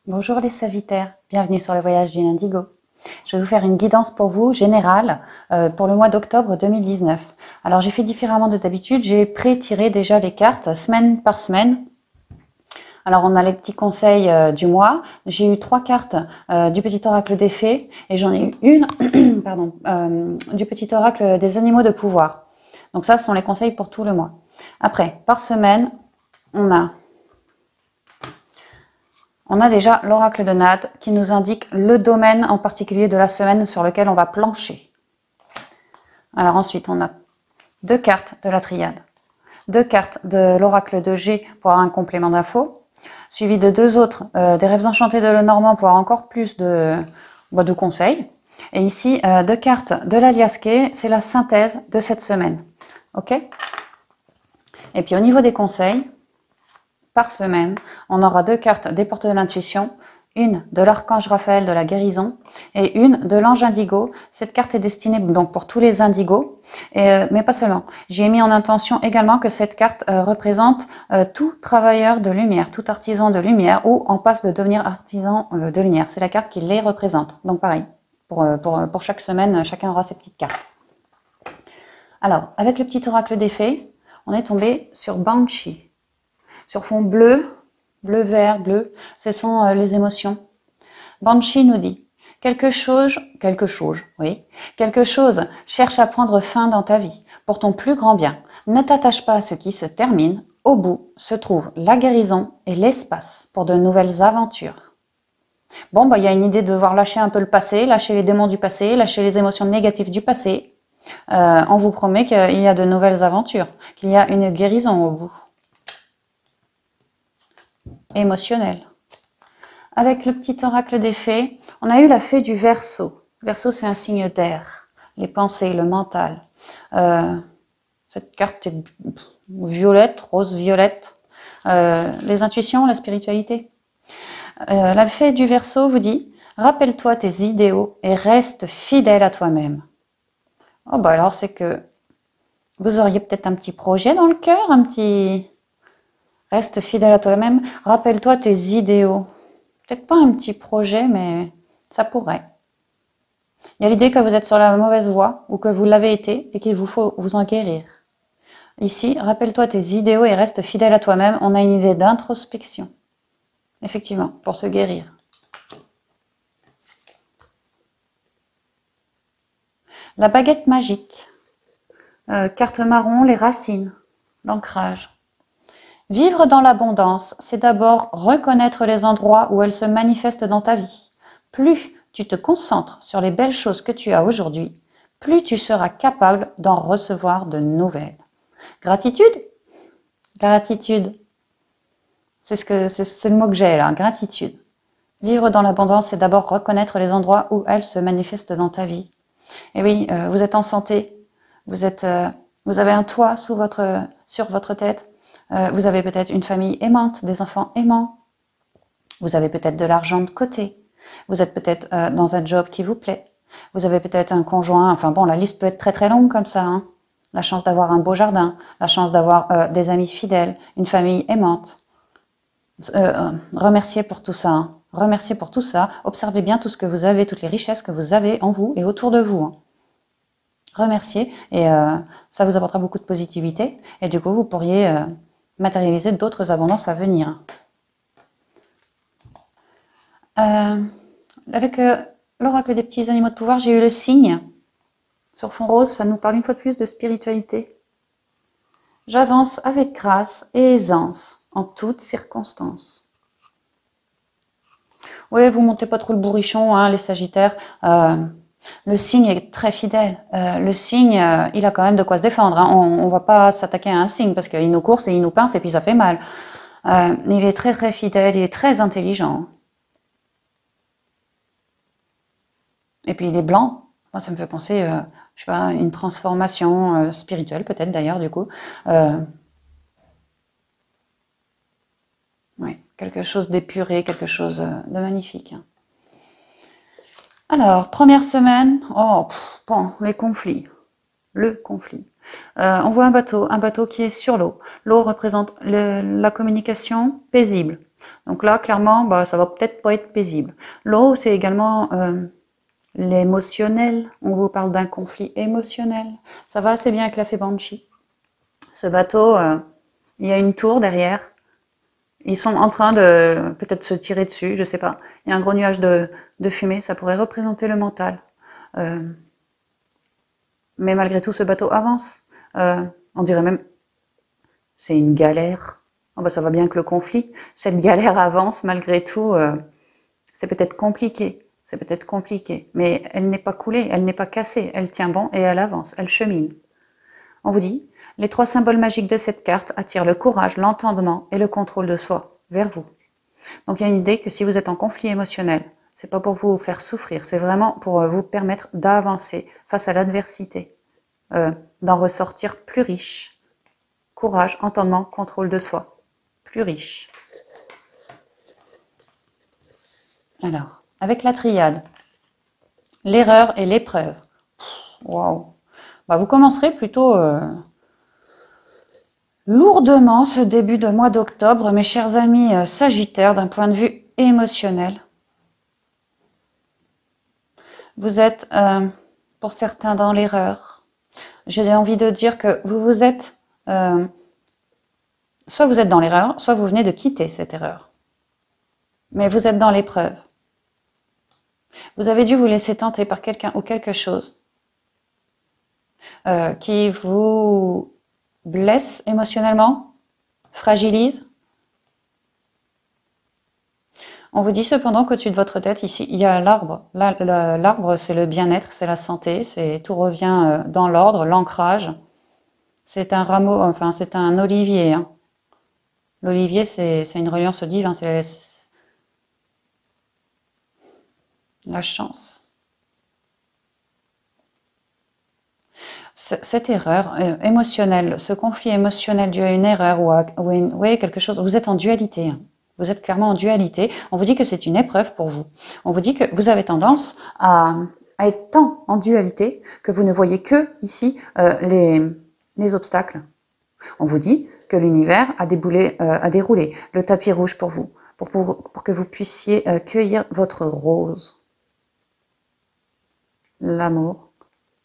Bonjour les Sagittaires, bienvenue sur le voyage du Indigo. Je vais vous faire une guidance pour vous générale pour le mois d'octobre 2019. Alors j'ai fait différemment de d'habitude, j'ai pré-tiré déjà les cartes semaine par semaine. Alors on a les petits conseils du mois. J'ai eu 3 cartes du petit oracle des fées et j'en ai eu une pardon, du petit oracle des animaux de pouvoir. Donc ça ce sont les conseils pour tout le mois. Après, par semaine, on a déjà l'oracle de Nade qui nous indique le domaine en particulier de la semaine sur lequel on va plancher. Alors ensuite, on a 2 cartes de la triade, 2 cartes de l'oracle de G pour avoir un complément d'infos, suivi de 2 autres des rêves enchantés de Lenormand pour avoir encore plus de conseils. Et ici, 2 cartes de l'Aliasqué, c'est la synthèse de cette semaine. Ok? Et puis au niveau des conseils, par semaine, on aura 2 cartes des portes de l'intuition, une de l'archange Raphaël de la guérison et une de l'ange indigo. Cette carte est destinée donc pour tous les indigos, mais pas seulement. J'ai mis en intention également que cette carte représente tout travailleur de lumière, tout artisan de lumière ou en passe de devenir artisan de lumière. C'est la carte qui les représente. Donc pareil, pour chaque semaine, chacun aura ses petites cartes. Alors, avec le petit oracle des fées, on est tombé sur Banshee. Sur fond bleu, bleu-vert, bleu, ce sont les émotions. Banshee nous dit quelque chose cherche à prendre fin dans ta vie, pour ton plus grand bien. Ne t'attache pas à ce qui se termine, au bout se trouve la guérison et l'espace pour de nouvelles aventures. Bon, il y a une idée de devoir lâcher un peu le passé, lâcher les démons du passé, lâcher les émotions négatives du passé. On vous promet qu'il y a de nouvelles aventures, qu'il y a une guérison au bout. Émotionnel. Avec le petit oracle des fées, on a eu la fée du Verseau. Le Verseau, c'est un signe d'air, les pensées, le mental. Cette carte est violette, rose-violette. Les intuitions, la spiritualité. La fée du Verseau vous dit « Rappelle-toi tes idéaux et reste fidèle à toi-même. » Oh, alors c'est que vous auriez peut-être un petit projet dans le cœur, un petit... Reste fidèle à toi-même. Rappelle-toi tes idéaux. Peut-être pas un petit projet, mais ça pourrait. Il y a l'idée que vous êtes sur la mauvaise voie ou que vous l'avez été et qu'il vous faut vous en guérir. Ici, rappelle-toi tes idéaux et reste fidèle à toi-même. On a une idée d'introspection. Effectivement, pour se guérir. La baguette magique. Carte marron, les racines. L'ancrage. Vivre dans l'abondance, c'est d'abord reconnaître les endroits où elle se manifeste dans ta vie. Plus tu te concentres sur les belles choses que tu as aujourd'hui, plus tu seras capable d'en recevoir de nouvelles. Gratitude? Gratitude. C'est le mot que j'ai là, gratitude. Vivre dans l'abondance, c'est d'abord reconnaître les endroits où elle se manifeste dans ta vie. Et oui, vous êtes en santé, vous avez un toit sur votre tête. Vous avez peut-être une famille aimante, des enfants aimants. Vous avez peut-être de l'argent de côté. Vous êtes peut-être dans un job qui vous plaît. Vous avez peut-être un conjoint. Enfin bon, la liste peut être très très longue comme ça. Hein. La chance d'avoir un beau jardin, la chance d'avoir des amis fidèles, une famille aimante. Remerciez pour tout ça. Hein. Remerciez pour tout ça. Observez bien tout ce que vous avez, toutes les richesses que vous avez en vous et autour de vous. Hein. Remerciez et ça vous apportera beaucoup de positivité. Et du coup, vous pourriez... matérialiser d'autres abondances à venir. Avec l'oracle des petits animaux de pouvoir, j'ai eu le cygne. Sur fond rose, ça nous parle une fois de plus de spiritualité. J'avance avec grâce et aisance en toutes circonstances. Oui, vous montez pas trop le bourrichon, hein, les Sagittaires. Le cygne est très fidèle. Le cygne, il a quand même de quoi se défendre. Hein. On va pas s'attaquer à un cygne parce qu'il nous course et il nous pince et puis ça fait mal. Il est très très fidèle, il est très intelligent. Et puis il est blanc. Moi, ça me fait penser, je sais pas, une transformation spirituelle peut-être d'ailleurs du coup. Oui, quelque chose d'épuré, quelque chose de magnifique. Hein. Alors, première semaine, bon, les conflits, le conflit. On voit un bateau qui est sur l'eau. L'eau représente la communication paisible, Donc là, clairement, bah, ça va peut-être pas être paisible. L'eau, c'est également l'émotionnel. On vous parle d'un conflit émotionnel. Ça va assez bien avec la fée Banshee. Ce bateau, il y a une tour derrière. Ils sont en train de peut-être se tirer dessus, je sais pas. Il y a un gros nuage de fumée, ça pourrait représenter le mental. Mais malgré tout, ce bateau avance. On dirait même, c'est une galère. Oh bah ça va bien que le conflit. Cette galère avance malgré tout. C'est peut-être compliqué. C'est peut-être compliqué. Mais elle n'est pas coulée, elle n'est pas cassée. Elle tient bon et elle avance, elle chemine. On vous dit, les 3 symboles magiques de cette carte attirent le courage, l'entendement et le contrôle de soi vers vous. Donc il y a une idée que si vous êtes en conflit émotionnel, c'est pas pour vous faire souffrir, c'est vraiment pour vous permettre d'avancer face à l'adversité, d'en ressortir plus riche. Courage, entendement, contrôle de soi, plus riche. Alors, avec la triade, l'erreur et l'épreuve. Waouh. Bah, vous commencerez plutôt lourdement ce début de mois d'octobre, mes chers amis Sagittaires, d'un point de vue émotionnel. Vous êtes, pour certains, dans l'erreur. J'ai envie de dire que vous êtes, soit vous êtes dans l'erreur, soit vous venez de quitter cette erreur. Mais vous êtes dans l'épreuve. Vous avez dû vous laisser tenter par quelqu'un ou quelque chose qui vous blesse émotionnellement, fragilise. On vous dit cependant qu'au-dessus de votre tête, ici, il y a l'arbre. L'arbre, c'est le bien-être, c'est la santé, tout revient dans l'ordre, l'ancrage. C'est un rameau, enfin, c'est un olivier. Hein. L'olivier, c'est une reliance au divin, c'est la chance. Cette erreur émotionnelle, ce conflit émotionnel dû à une erreur ou quelque chose, vous êtes en dualité. Hein. Vous êtes clairement en dualité. On vous dit que c'est une épreuve pour vous. On vous dit que vous avez tendance à être tant en dualité que vous ne voyez que ici les obstacles. On vous dit que l'univers a déroulé le tapis rouge pour vous, pour que vous puissiez cueillir votre rose. L'amour,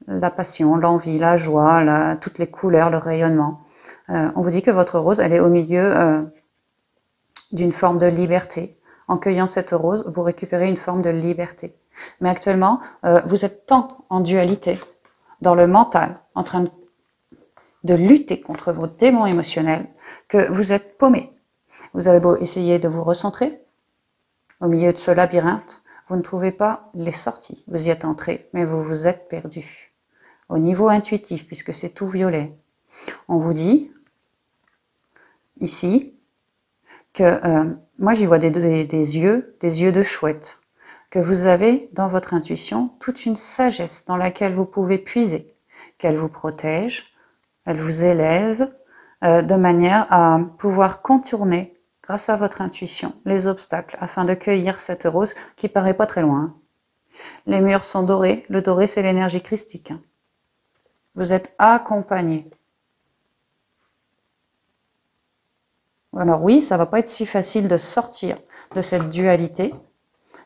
la passion, l'envie, la joie, toutes les couleurs, le rayonnement. On vous dit que votre rose, elle est au milieu d'une forme de liberté. En cueillant cette rose, vous récupérez une forme de liberté. Mais actuellement, vous êtes tant en dualité, dans le mental, en train de lutter contre vos démons émotionnels, que vous êtes paumé. Vous avez beau essayer de vous recentrer, au milieu de ce labyrinthe, vous ne trouvez pas les sorties. Vous y êtes entré, mais vous vous êtes perdu. Au niveau intuitif, puisque c'est tout violet, on vous dit, ici, que moi j'y vois des yeux de chouette, que vous avez dans votre intuition toute une sagesse dans laquelle vous pouvez puiser, qu'elle vous protège, elle vous élève, de manière à pouvoir contourner, grâce à votre intuition, les obstacles, afin de cueillir cette rose qui paraît pas très loin. Les murs sont dorés, le doré c'est l'énergie christique. Vous êtes accompagné. Alors oui, ça va pas être si facile de sortir de cette dualité.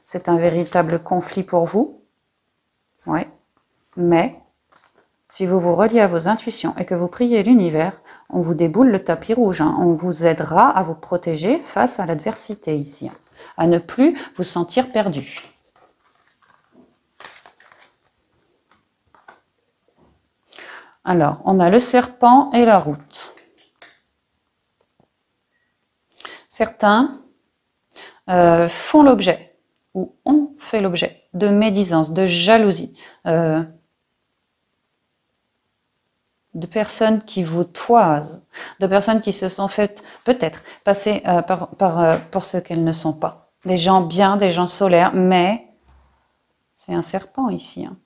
C'est un véritable conflit pour vous. Ouais. Mais si vous vous reliez à vos intuitions et que vous priez l'univers, on vous déboule le tapis rouge. Hein. On vous aidera à vous protéger face à l'adversité ici. Hein. À ne plus vous sentir perdu. Alors, on a le serpent et la route. Certains font l'objet, ou ont fait l'objet, de médisance, de jalousie, de personnes qui vous toisent, de personnes qui se sont faites peut-être passer pour ce qu'elles ne sont pas. Des gens bien, des gens solaires, mais c'est un serpent ici. Hein.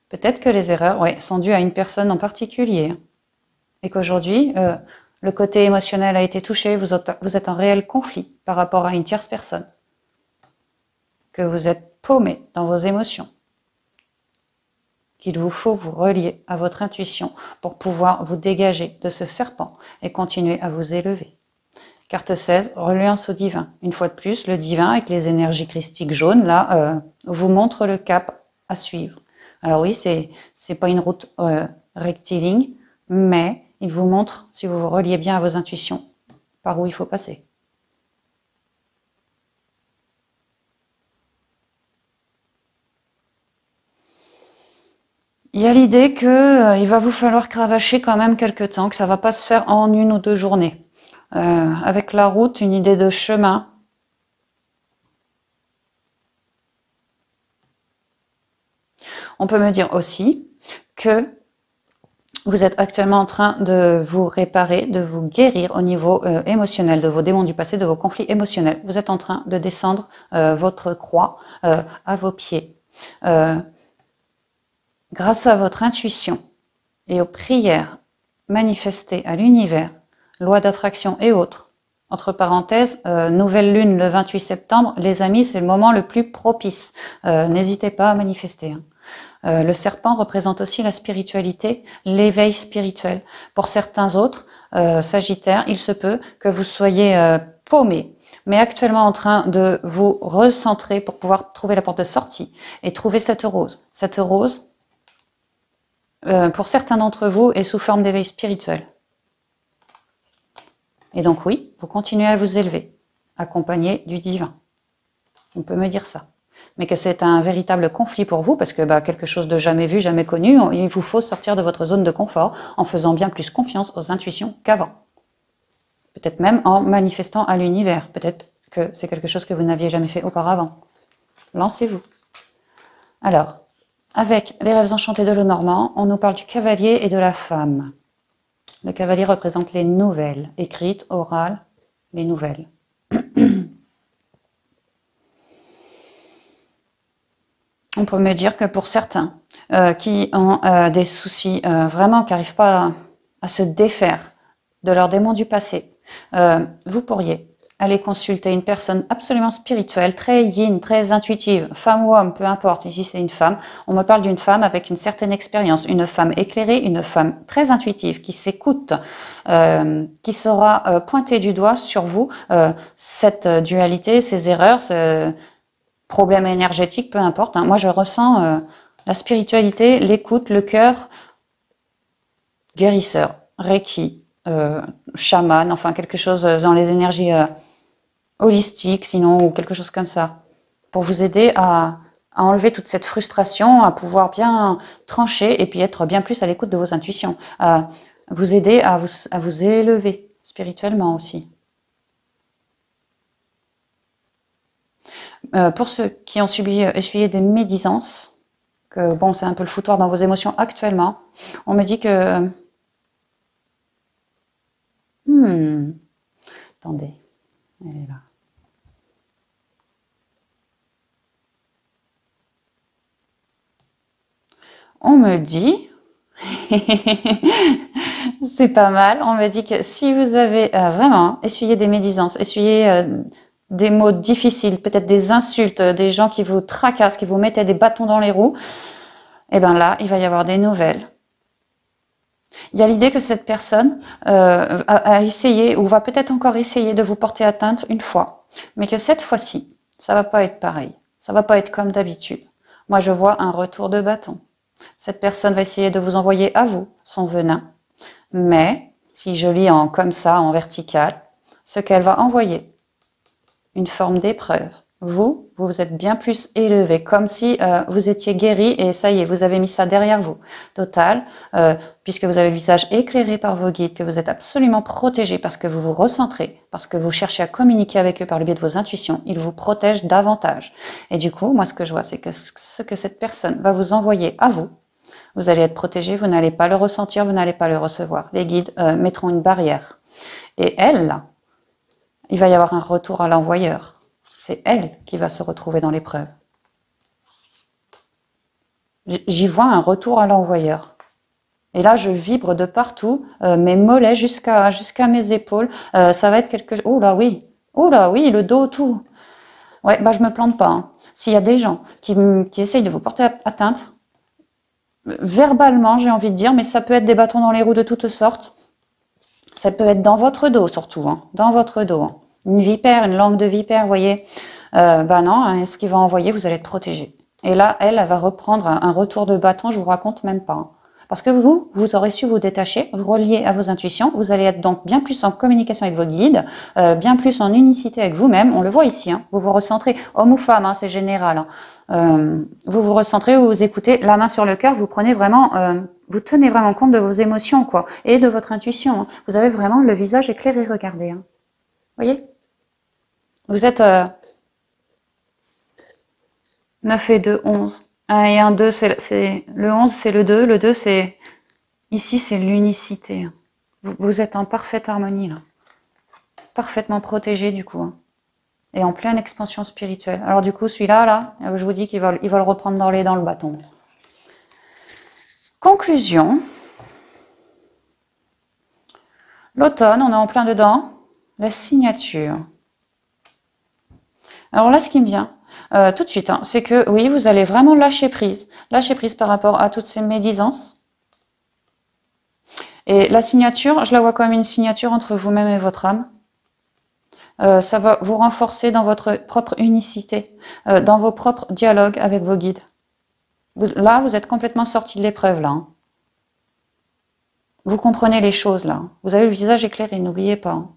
Peut-être que les erreurs sont dues à une personne en particulier. Et qu'aujourd'hui, le côté émotionnel a été touché, vous êtes en réel conflit par rapport à une tierce personne. Que vous êtes paumé dans vos émotions. Qu'il vous faut vous relier à votre intuition pour pouvoir vous dégager de ce serpent et continuer à vous élever. Carte 16, reliance au divin. Une fois de plus, le divin avec les énergies christiques jaunes, là, vous montre le cap à suivre. Alors oui, c'est pas une route rectiligne, mais il vous montre, si vous vous reliez bien à vos intuitions, par où il faut passer. Il y a l'idée qu'il va vous falloir cravacher quand même quelques temps, que ça va pas se faire en 1 ou 2 journées. Avec la route, une idée de chemin. On peut me dire aussi que vous êtes actuellement en train de vous réparer, de vous guérir au niveau émotionnel, de vos démons du passé, de vos conflits émotionnels. Vous êtes en train de descendre votre croix à vos pieds. Grâce à votre intuition et aux prières manifestées à l'univers, loi d'attraction et autres. Entre parenthèses, nouvelle lune le 28 septembre, les amis, c'est le moment le plus propice. N'hésitez pas à manifester. Hein. Le serpent représente aussi la spiritualité, l'éveil spirituel. Pour certains autres, Sagittaires, il se peut que vous soyez paumé, mais actuellement en train de vous recentrer pour pouvoir trouver la porte de sortie et trouver cette rose. Cette rose, pour certains d'entre vous, est sous forme d'éveil spirituel. Et donc oui, vous continuez à vous élever, accompagné du divin. On peut me dire ça. Mais que c'est un véritable conflit pour vous, parce que quelque chose de jamais vu, jamais connu, il vous faut sortir de votre zone de confort en faisant bien plus confiance aux intuitions qu'avant. Peut-être même en manifestant à l'univers. Peut-être que c'est quelque chose que vous n'aviez jamais fait auparavant. Lancez-vous. Alors, avec les rêves enchantés de Lenormand, on nous parle du cavalier et de la femme. Le cavalier représente les nouvelles, écrites, orales, les nouvelles. On peut me dire que pour certains qui ont des soucis vraiment, qui n'arrivent pas à se défaire de leurs démons du passé, vous pourriez aller consulter une personne absolument spirituelle, très yin, très intuitive, femme ou homme, peu importe, ici c'est une femme. On me parle d'une femme avec une certaine expérience, une femme éclairée, une femme très intuitive, qui s'écoute, qui saura pointer du doigt sur vous cette dualité, ces erreurs, ce problème énergétique, peu importe. Hein. Moi je ressens la spiritualité, l'écoute, le cœur, guérisseur, Reiki, chaman, enfin quelque chose dans les énergies holistique, sinon, ou quelque chose comme ça, pour vous aider à enlever toute cette frustration, à pouvoir bien trancher et puis être bien plus à l'écoute de vos intuitions, à vous aider à vous élever spirituellement aussi. Pour ceux qui ont essuyé des médisances, que bon, c'est un peu le foutoir dans vos émotions actuellement, on me dit que... Attendez, elle est là. On me dit, c'est pas mal, on me dit que si vous avez vraiment essuyé des médisances, essuyé des mots difficiles, peut-être des insultes, des gens qui vous tracassent, qui vous mettaient des bâtons dans les roues, et bien là, il va y avoir des nouvelles. Il y a l'idée que cette personne a essayé, ou va peut-être encore essayer de vous porter atteinte une fois, mais que cette fois-ci, ça va pas être pareil, ça va pas être comme d'habitude. Moi, je vois un retour de bâton. Cette personne va essayer de vous envoyer à vous son venin. Mais, si je lis comme ça, en vertical, ce qu'elle va envoyer, une forme d'épreuve. Vous êtes bien plus élevé, comme si vous étiez guéri et ça y est, vous avez mis ça derrière vous. Total, puisque vous avez le visage éclairé par vos guides, que vous êtes absolument protégé parce que vous vous recentrez, parce que vous cherchez à communiquer avec eux par le biais de vos intuitions, ils vous protègent davantage. Et du coup, moi ce que je vois, c'est que ce que cette personne va vous envoyer à vous, vous allez être protégé, vous n'allez pas le ressentir, vous n'allez pas le recevoir. Les guides mettront une barrière. Et elle, là, il va y avoir un retour à l'envoyeur. C'est elle qui va se retrouver dans l'épreuve. J'y vois un retour à l'envoyeur. Et là, je vibre de partout, mes mollets jusqu'à mes épaules. Ça va être quelque chose... Oh là oui, le dos, tout. Ouais, je me plante pas. Hein. S'il y a des gens qui essayent de vous porter atteinte, verbalement, j'ai envie de dire, mais ça peut être des bâtons dans les roues de toutes sortes. Ça peut être dans votre dos surtout, hein, dans votre dos. Hein. Une vipère, une langue de vipère, vous voyez. Bah non, hein, ce qu'il va envoyer, vous allez être protégé. Et là, elle va reprendre un retour de bâton, je vous raconte même pas. Hein. Parce que vous aurez su vous détacher, vous relier à vos intuitions, vous allez être donc bien plus en communication avec votre guide, bien plus en unicité avec vous-même. On le voit ici, hein, vous vous recentrez, homme ou femme, hein, c'est général. Hein. Vous vous recentrez, vous écoutez, la main sur le cœur, vous prenez vraiment, vous tenez vraiment compte de vos émotions, quoi, et de votre intuition. Hein. Vous avez vraiment le visage éclairé, regardez. Hein. Voyez? Vous êtes 9 et 2, 11. 1 et 1, 2, c'est le 11, c'est le 2. Le 2, c'est... Ici, c'est l'unicité. Vous êtes en parfaite harmonie, là. Parfaitement protégé, du coup. Hein. Et en pleine expansion spirituelle. Alors, du coup, celui-là, là, je vous dis qu'il va le reprendre dans le bâton. Conclusion. L'automne, on est en plein dedans. La signature. Alors là, ce qui me vient tout de suite, hein, c'est que oui, vous allez vraiment lâcher prise par rapport à toutes ces médisances. Et la signature, je la vois comme une signature entre vous-même et votre âme. Ça va vous renforcer dans votre propre unicité, dans vos propres dialogues avec vos guides. Là, vous êtes complètement sorti de l'épreuve, là. Hein. Vous comprenez les choses, là. Vous avez le visage éclairé, n'oubliez pas. Hein.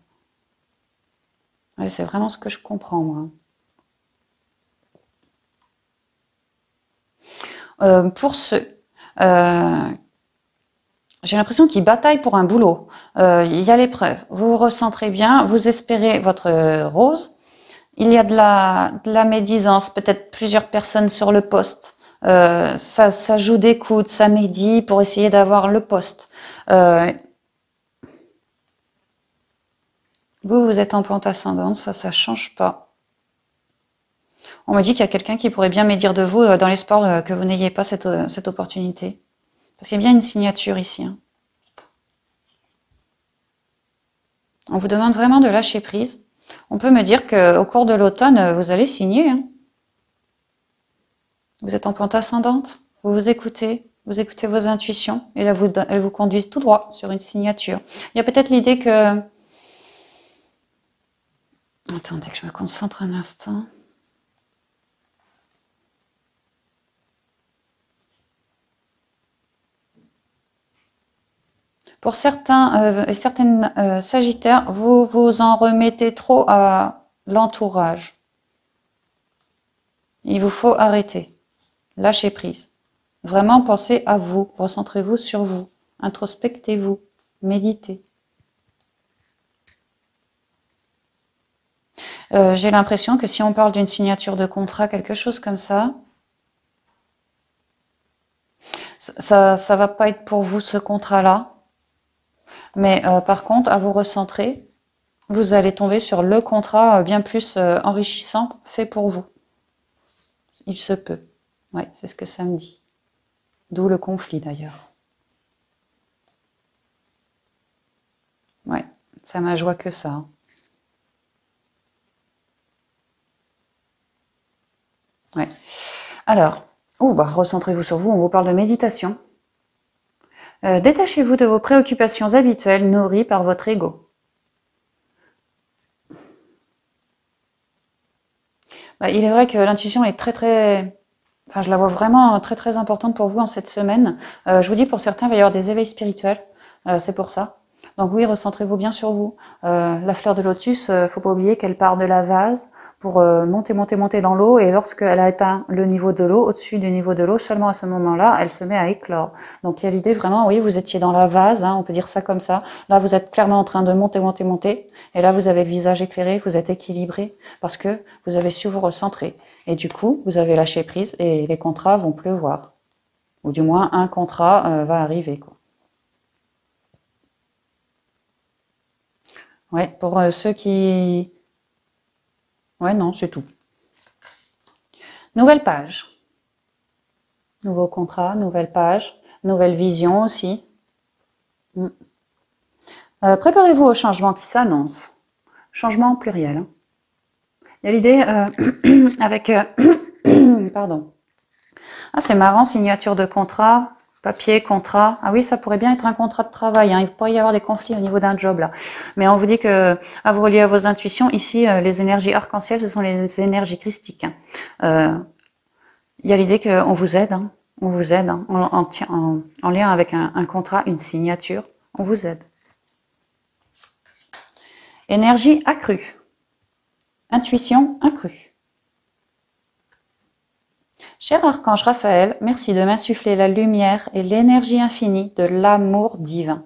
Ouais, c'est vraiment ce que je comprends, moi. Pour ceux, j'ai l'impression qu'ils bataillent pour un boulot. Il y a l'épreuve. Vous vous recentrez bien, vous espérez votre rose. Il y a de la médisance, peut-être plusieurs personnes sur le poste. Ça joue des coudes, ça médit pour essayer d'avoir le poste. Vous êtes en plante ascendante, ça change pas. On me dit qu'il y a quelqu'un qui pourrait bien médire de vous dans l'espoir que vous n'ayez pas cette opportunité. Parce qu'il y a bien une signature ici. Hein. On vous demande vraiment de lâcher prise. On peut me dire qu'au cours de l'automne, vous allez signer. Hein. Vous êtes en plante ascendante, vous écoutez vos intuitions, et là, elles vous conduisent tout droit sur une signature. Il y a peut-être l'idée que... Attendez que je me concentre un instant. Pour certains et certaines Sagittaires, vous vous en remettez trop à l'entourage. Il vous faut arrêter. Lâchez prise. Vraiment pensez à vous. Recentrez-vous sur vous. Introspectez-vous. Méditez. J'ai l'impression que si on parle d'une signature de contrat, quelque chose comme ça va pas être pour vous ce contrat-là. Mais par contre, à vous recentrer, vous allez tomber sur le contrat bien plus enrichissant fait pour vous. Il se peut. Ouais, c'est ce que ça me dit. D'où le conflit d'ailleurs. Ouais, ça m'a joie que ça. Ouais. Alors, recentrez-vous sur vous, on vous parle de méditation. Détachez-vous de vos préoccupations habituelles nourries par votre ego. Il est vrai que l'intuition est enfin, je la vois vraiment très importante pour vous en cette semaine. Je vous dis, pour certains, il va y avoir des éveils spirituels. C'est pour ça. Donc oui, recentrez-vous bien sur vous. La fleur de lotus, faut pas oublier qu'elle part de la vase pour monter dans l'eau, et lorsqu'elle a atteint le niveau de l'eau, au-dessus du niveau de l'eau, seulement à ce moment-là, elle se met à éclore. Donc il y a l'idée vraiment, oui, vous étiez dans la vase, hein, on peut dire ça comme ça. Là, vous êtes clairement en train de monter, et là, vous avez le visage éclairé, vous êtes équilibré, parce que vous avez su vous recentrer. Et du coup, vous avez lâché prise, et les contrats vont pleuvoir. Ou du moins, un contrat va arriver, quoi. Ouais, pour ceux qui... Ouais, non, c'est tout. Nouvelle page. Nouveau contrat, nouvelle page, nouvelle vision aussi. Préparez-vous au changement qui s'annonce. Changement pluriel. Hein. Il y a l'idée avec... pardon. Ah, c'est marrant, signature de contrat. Papier, contrat. Ah oui, ça pourrait bien être un contrat de travail. Hein. Il pourrait y avoir des conflits au niveau d'un job là. Mais on vous dit que à vous relier à vos intuitions, ici, les énergies arc-en-ciel, ce sont les énergies christiques. Hein. Il y a l'idée qu'on vous aide. Hein. On vous aide hein, en lien avec un contrat, une signature. On vous aide. Énergie accrue. Intuition accrue. Cher archange Raphaël, merci de m'insuffler la lumière et l'énergie infinie de l'amour divin.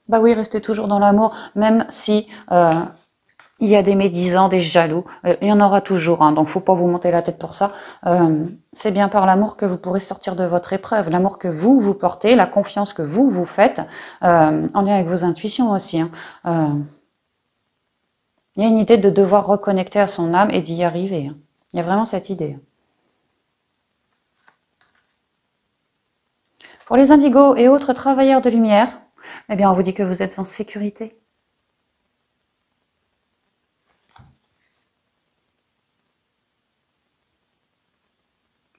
Bah oui, restez toujours dans l'amour, même si il y a des médisants, des jaloux. Il y en aura toujours, hein, donc faut pas vous monter la tête pour ça. C'est bien par l'amour que vous pourrez sortir de votre épreuve, l'amour que vous portez, la confiance que vous faites, en lien avec vos intuitions aussi. Hein. Il y a une idée de devoir reconnecter à son âme et d'y arriver. Hein. Il y a vraiment cette idée. Pour les indigos et autres travailleurs de lumière, eh bien, on vous dit que vous êtes en sécurité.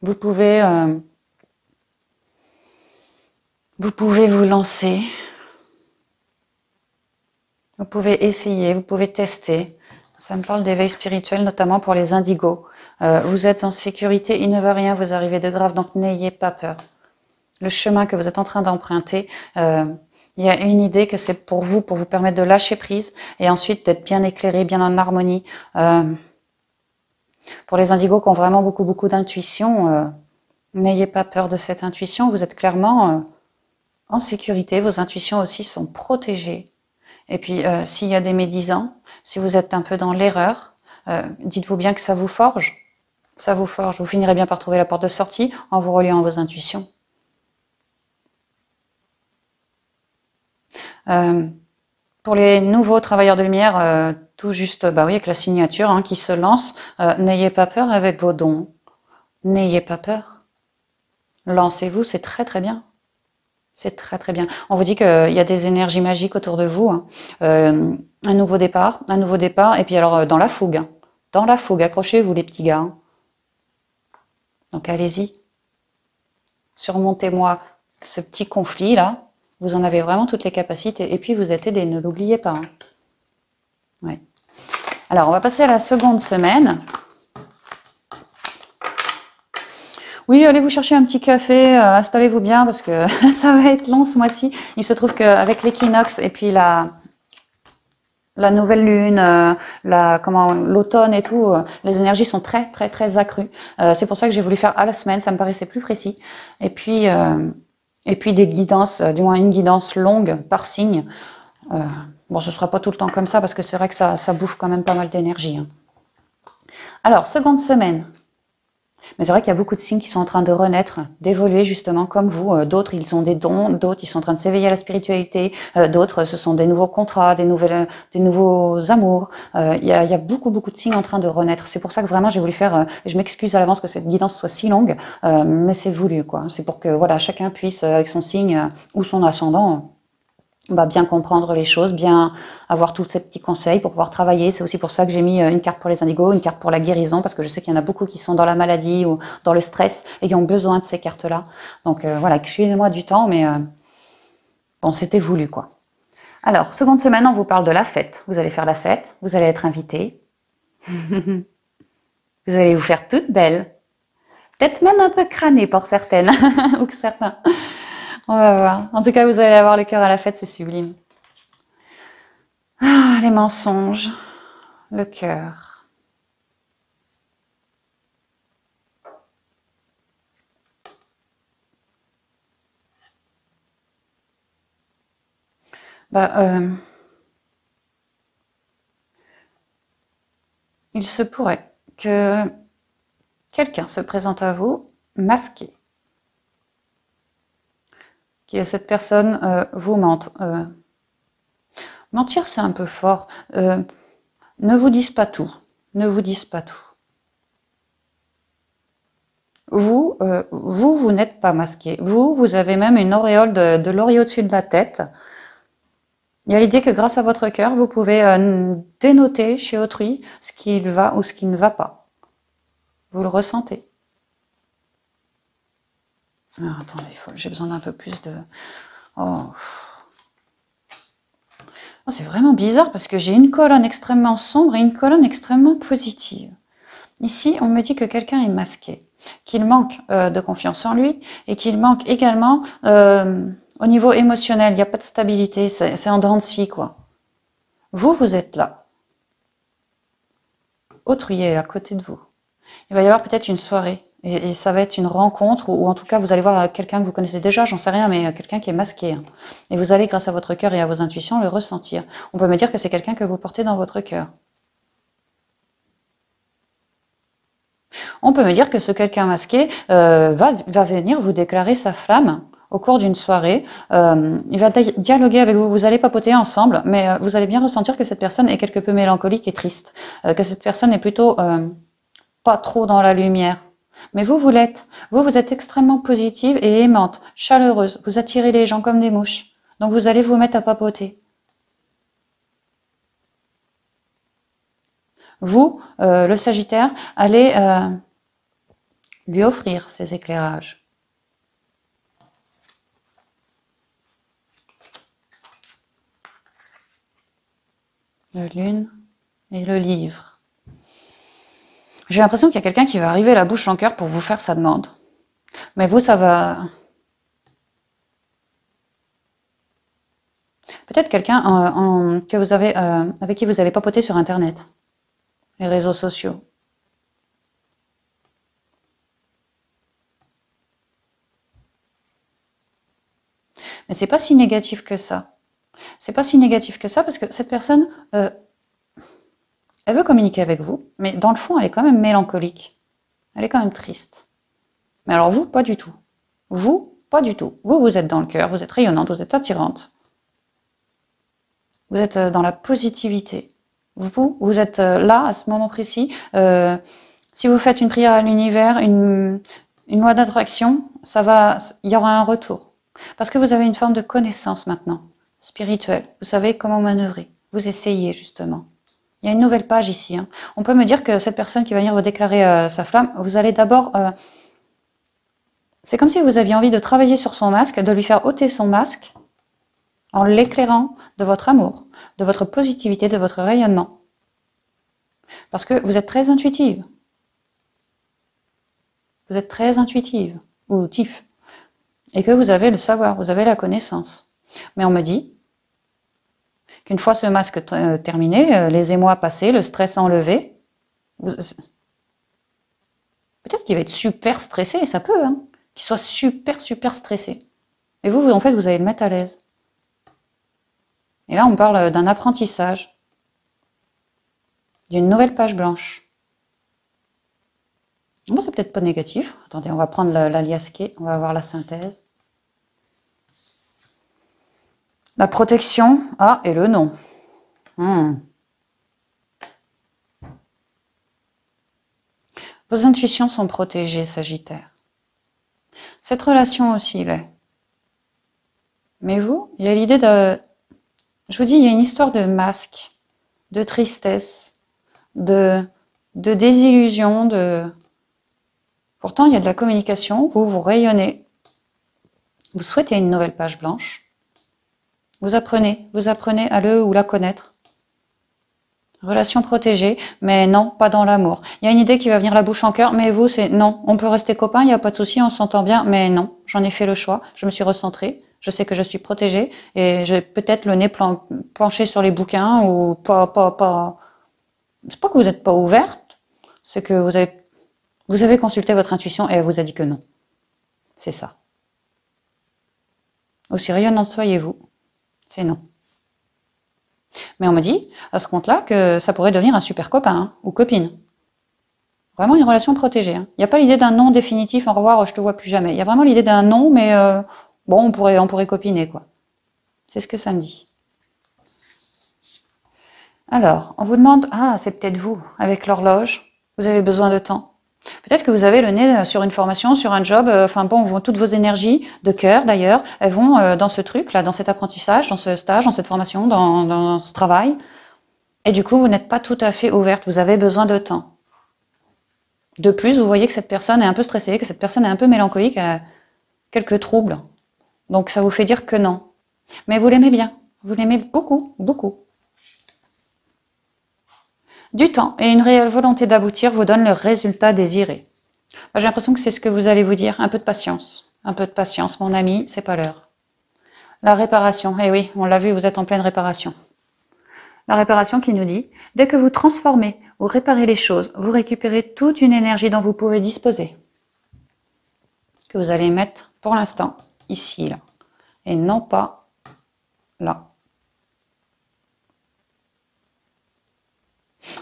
Vous pouvez vous lancer. Vous pouvez essayer, vous pouvez tester. Ça me parle d'éveil spirituel, notamment pour les indigos. Vous êtes en sécurité, il ne va rien vous arriver de grave, donc n'ayez pas peur. Le chemin que vous êtes en train d'emprunter, il y a une idée que c'est pour vous permettre de lâcher prise et ensuite d'être bien éclairé, bien en harmonie. Pour les indigos qui ont vraiment beaucoup d'intuition, n'ayez pas peur de cette intuition. Vous êtes clairement en sécurité. Vos intuitions aussi sont protégées. Et puis, s'il y a des médisants, si vous êtes un peu dans l'erreur, dites-vous bien que ça vous forge. Ça vous forge. Vous finirez bien par trouver la porte de sortie en vous reliant à vos intuitions. Pour les nouveaux travailleurs de lumière, tout juste, bah oui, avec la signature hein, qui se lance, n'ayez pas peur avec vos dons. N'ayez pas peur. Lancez-vous, c'est très bien. C'est très bien. On vous dit qu'il y a des énergies magiques autour de vous. Hein. Un nouveau départ, et puis alors dans la fougue. Hein. Dans la fougue, accrochez-vous les petits gars. Hein. Donc allez-y. Surmontez-moi ce petit conflit là. Vous en avez vraiment toutes les capacités. Et puis vous êtes aidé, ne l'oubliez pas. Hein. Ouais. Alors on va passer à la seconde semaine. Oui, allez vous chercher un petit café, installez-vous bien parce que ça va être long ce mois-ci. Il se trouve qu'avec l'équinoxe et puis la nouvelle lune, l'automne et tout, les énergies sont très accrues. C'est pour ça que j'ai voulu faire à la semaine, ça me paraissait plus précis. Et puis des guidances, du moins une guidance longue par signe. Bon, ce sera pas tout le temps comme ça parce que c'est vrai que ça bouffe quand même pas mal d'énergie. Hein. Alors, seconde semaine. Mais c'est vrai qu'il y a beaucoup de signes qui sont en train de renaître, d'évoluer justement comme vous. D'autres, ils ont des dons, d'autres, ils sont en train de s'éveiller à la spiritualité. D'autres, ce sont des nouveaux contrats, des nouveaux amours. Il y a beaucoup de signes en train de renaître. C'est pour ça que vraiment j'ai voulu faire, je m'excuse à l'avance que cette guidance soit si longue, mais c'est voulu, quoi. C'est pour que voilà, chacun puisse, avec son signe ou son ascendant, bien comprendre les choses, bien avoir tous ces petits conseils pour pouvoir travailler. C'est aussi pour ça que j'ai mis une carte pour les indigos, une carte pour la guérison, parce que je sais qu'il y en a beaucoup qui sont dans la maladie ou dans le stress et qui ont besoin de ces cartes-là. Donc voilà, excusez-moi du temps, mais bon, c'était voulu, quoi. Alors, seconde semaine, on vous parle de la fête. Vous allez faire la fête, vous allez être invité. Vous allez vous faire toute belle. Peut-être même un peu crânée pour certaines, ou que certains. On va voir. En tout cas, vous allez avoir le cœur à la fête, c'est sublime. Ah, les mensonges, le cœur. Il se pourrait que quelqu'un se présente à vous masqué. Que cette personne vous mente. Mentir, c'est un peu fort. Ne vous disent pas tout. Ne vous disent pas tout. Vous n'êtes pas masqué. Vous avez même une auréole de laurier au-dessus de la tête. Il y a l'idée que grâce à votre cœur, vous pouvez dénoter chez autrui ce qui va ou ce qui ne va pas. Vous le ressentez. Alors, attendez, j'ai besoin d'un peu plus de... Oh. Oh, c'est vraiment bizarre parce que j'ai une colonne extrêmement sombre et une colonne extrêmement positive. Ici, on me dit que quelqu'un est masqué, qu'il manque de confiance en lui et qu'il manque également au niveau émotionnel. Il n'y a pas de stabilité, c'est en dents de scie, quoi. Vous êtes là. Autrui est à côté de vous. Il va y avoir peut-être une soirée et ça va être une rencontre ou en tout cas vous allez voir quelqu'un que vous connaissez déjà, j'en sais rien, mais quelqu'un qui est masqué. Hein. Et vous allez, grâce à votre cœur et à vos intuitions, le ressentir. On peut me dire que c'est quelqu'un que vous portez dans votre cœur. On peut me dire que ce quelqu'un masqué va venir vous déclarer sa flamme au cours d'une soirée. Il va dialoguer avec vous, vous allez papoter ensemble, mais vous allez bien ressentir que cette personne est quelque peu mélancolique et triste, que cette personne est plutôt pas trop dans la lumière. Mais vous l'êtes. Vous êtes extrêmement positive et aimante, chaleureuse. Vous attirez les gens comme des mouches. Donc vous allez vous mettre à papoter. Vous, le Sagittaire, allez lui offrir ces éclairages. La lune et le livre. J'ai l'impression qu'il y a quelqu'un qui va arriver la bouche en cœur pour vous faire sa demande. Mais vous, ça va... Peut-être quelqu'un que vous avez, avec qui vous avez papoté sur Internet, les réseaux sociaux. Mais c'est pas si négatif que ça. C'est pas si négatif que ça parce que cette personne, elle veut communiquer avec vous, mais dans le fond, elle est quand même mélancolique. Elle est quand même triste. Mais alors vous, pas du tout. Vous, pas du tout. Vous êtes dans le cœur, vous êtes rayonnante, vous êtes attirante. Vous êtes dans la positivité. Vous êtes là, à ce moment précis. Si vous faites une prière à l'univers, une loi d'attraction, il y aura un retour. Parce que vous avez une forme de connaissance maintenant, spirituelle. Vous savez comment manœuvrer. Vous essayez, justement. Il y a une nouvelle page ici. Hein. On peut me dire que cette personne qui va venir vous déclarer sa flamme, vous allez d'abord... c'est comme si vous aviez envie de travailler sur son masque, de lui faire ôter son masque, en l'éclairant de votre amour, de votre positivité, de votre rayonnement. Parce que vous êtes très intuitive. Vous êtes très intuitive, ou tif. Et que vous avez le savoir, vous avez la connaissance. Mais on me dit qu'une fois ce masque terminé, les émois passés, le stress enlevé, peut-être qu'il va être super stressé, ça peut, hein, qu'il soit super stressé. Et vous, en fait, vous allez le mettre à l'aise. Et là, on parle d'un apprentissage, d'une nouvelle page blanche. Bon, c'est peut-être pas négatif. Attendez, on va prendre l'alias K, on va voir la synthèse. La protection, et le non. Vos intuitions sont protégées, Sagittaire. Cette relation aussi l'est. Mais vous, il y a l'idée de... Je vous dis, il y a une histoire de masque, de tristesse, de désillusion, de... Pourtant, il y a de la communication, vous rayonnez. Vous souhaitez une nouvelle page blanche. Vous apprenez à le ou la connaître. Relation protégée, mais non, pas dans l'amour. Il y a une idée qui va venir la bouche en cœur, mais vous, c'est non, on peut rester copains, il n'y a pas de souci, on s'entend bien, mais non, j'en ai fait le choix, je me suis recentrée, je sais que je suis protégée, et j'ai peut-être le nez penché sur les bouquins, ou pas... C'est pas que vous n'êtes pas ouverte, c'est que vous avez consulté votre intuition et elle vous a dit que non. C'est ça. Aussi rayonnante soyez-vous, c'est non. Mais on me dit, à ce compte-là, que ça pourrait devenir un super copain hein, ou copine. Vraiment une relation protégée. Hein. Il n'y a pas l'idée d'un non définitif, au revoir, je te vois plus jamais. Il y a vraiment l'idée d'un non, mais bon, on pourrait copiner, quoi. C'est ce que ça me dit. Alors, on vous demande, c'est peut-être vous, avec l'horloge, vous avez besoin de temps. Peut-être que vous avez le nez sur une formation, sur un job, toutes vos énergies, de cœur d'ailleurs, elles vont dans ce truc-là, dans cet apprentissage, dans ce stage, dans cette formation, dans ce travail. Et du coup, vous n'êtes pas tout à fait ouverte, vous avez besoin de temps. De plus, vous voyez que cette personne est un peu stressée, que cette personne est un peu mélancolique, quelques troubles. Donc ça vous fait dire que non. Mais vous l'aimez bien. Vous l'aimez beaucoup, beaucoup. Du temps et une réelle volonté d'aboutir vous donnent le résultat désiré. J'ai l'impression que c'est ce que vous allez vous dire. Un peu de patience. Un peu de patience, mon ami, c'est pas l'heure. La réparation. Eh oui, on l'a vu, vous êtes en pleine réparation. La réparation qui nous dit, dès que vous transformez ou réparez les choses, vous récupérez toute une énergie dont vous pouvez disposer. Que vous allez mettre, pour l'instant, ici, là. Et non pas là.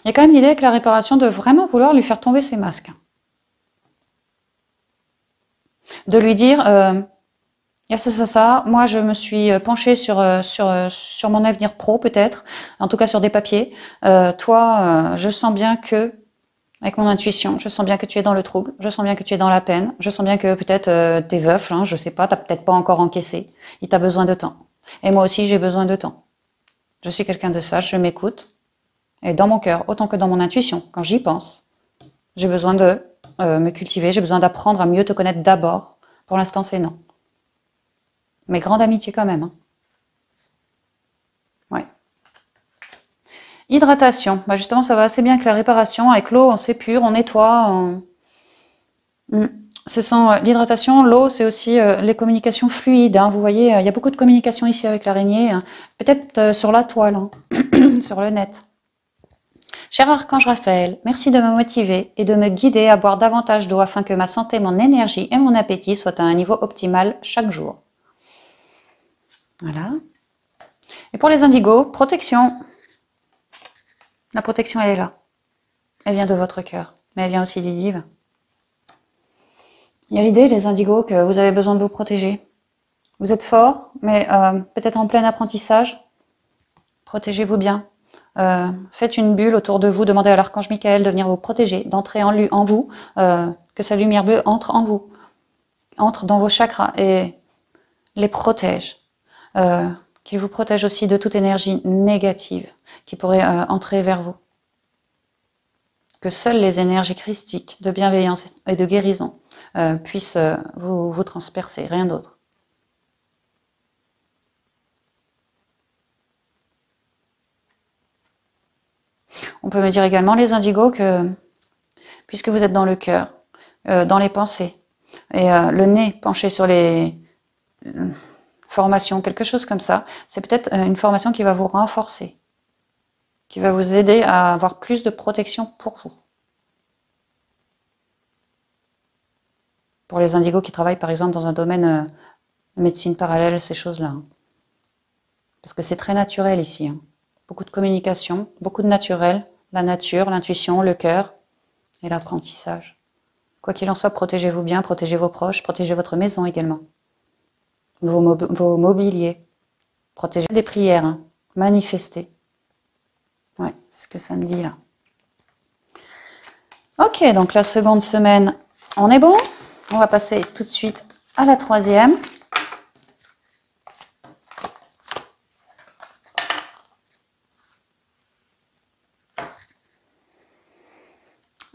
Il y a quand même l'idée avec la réparation de vraiment vouloir lui faire tomber ses masques. De lui dire, il y a ça. Moi, je me suis penchée sur mon avenir pro, peut-être. En tout cas, sur des papiers. Toi, je sens bien que, avec mon intuition, je sens bien que tu es dans le trouble. Je sens bien que tu es dans la peine. Je sens bien que peut-être t'es veuf, hein, je sais pas, t'as peut-être pas encore encaissé. Il t'a besoin de temps. Et moi aussi, j'ai besoin de temps. Je suis quelqu'un de sage, je m'écoute. Et dans mon cœur, autant que dans mon intuition, quand j'y pense, j'ai besoin de me cultiver, j'ai besoin d'apprendre à mieux te connaître d'abord. Pour l'instant, c'est non. Mais grande amitié quand même. Hein. Ouais. Hydratation. Bah justement, ça va assez bien avec la réparation. Avec l'eau, on s'épure, on nettoie. L'hydratation, l'eau, c'est aussi les communications fluides. Hein. Vous voyez, il y a beaucoup de communication ici avec l'araignée. Hein. Peut-être sur la toile, hein. Sur le net. Cher Archange Raphaël, merci de me motiver et de me guider à boire davantage d'eau afin que ma santé, mon énergie et mon appétit soient à un niveau optimal chaque jour. Voilà. Et pour les indigos, protection. La protection, elle est là. Elle vient de votre cœur, mais elle vient aussi du divin. Il y a l'idée, les indigos, que vous avez besoin de vous protéger. Vous êtes forts, mais peut-être en plein apprentissage. Protégez-vous bien. Faites une bulle autour de vous, demandez à l'archange Michael de venir vous protéger, d'entrer en vous, que sa lumière bleue entre en vous, entre dans vos chakras et les protège. Qu'il vous protège aussi de toute énergie négative qui pourrait entrer vers vous. Que seules les énergies christiques de bienveillance et de guérison puissent vous transpercer, rien d'autre. On peut me dire également, les indigos, que puisque vous êtes dans le cœur, dans les pensées, et le nez penché sur les formations, quelque chose comme ça, c'est peut-être une formation qui va vous renforcer, qui va vous aider à avoir plus de protection pour vous. Pour les indigos qui travaillent par exemple dans un domaine médecine parallèle, ces choses-là. Hein. Parce que c'est très naturel ici. Hein. Beaucoup de communication, beaucoup de naturel, la nature, l'intuition, le cœur et l'apprentissage. Quoi qu'il en soit, protégez-vous bien, protégez vos proches, protégez votre maison également. Vos mobiliers. Protégez des prières, hein. Manifestez. Ouais, c'est ce que ça me dit là. Ok, donc la seconde semaine, on est bon. On va passer tout de suite à la troisième.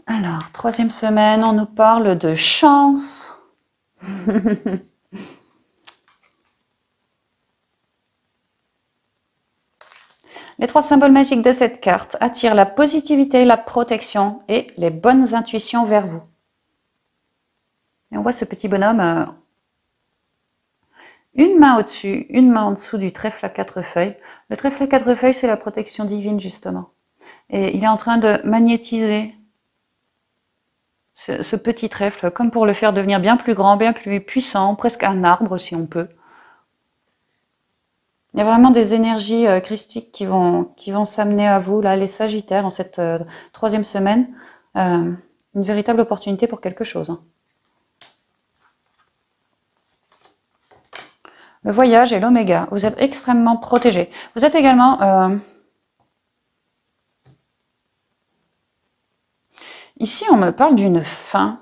Alors, troisième semaine, on nous parle de chance. Les trois symboles magiques de cette carte attirent la positivité, la protection et les bonnes intuitions vers vous. Et on voit ce petit bonhomme, une main au-dessus, une main en dessous du trèfle à quatre feuilles. Le trèfle à quatre feuilles, c'est la protection divine, justement. Et il est en train de magnétiser ce petit trèfle, comme pour le faire devenir bien plus grand, bien plus puissant, presque un arbre, si on peut. Il y a vraiment des énergies christiques qui vont s'amener à vous, là, les Sagittaires, en cette troisième semaine. Une véritable opportunité pour quelque chose. Hein. Le voyage et l'oméga, vous êtes extrêmement protégés. Vous êtes également... Ici, on me parle d'une fin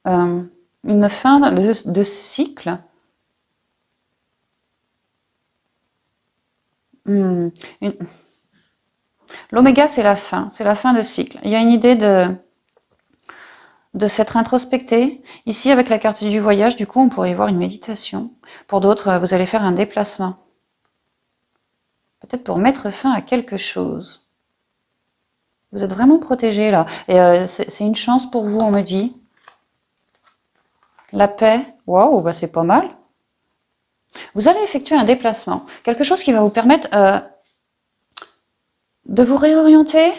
de cycle. L'oméga, c'est la fin de cycle. Il y a une idée de de s'être introspecté. Ici, avec la carte du voyage, du coup, on pourrait y voir une méditation. Pour d'autres, vous allez faire un déplacement. Peut-être pour mettre fin à quelque chose. Vous êtes vraiment protégé là. Et c'est une chance pour vous, on me dit. La paix. Waouh, bah c'est pas mal. Vous allez effectuer un déplacement. Quelque chose qui va vous permettre de vous réorienter.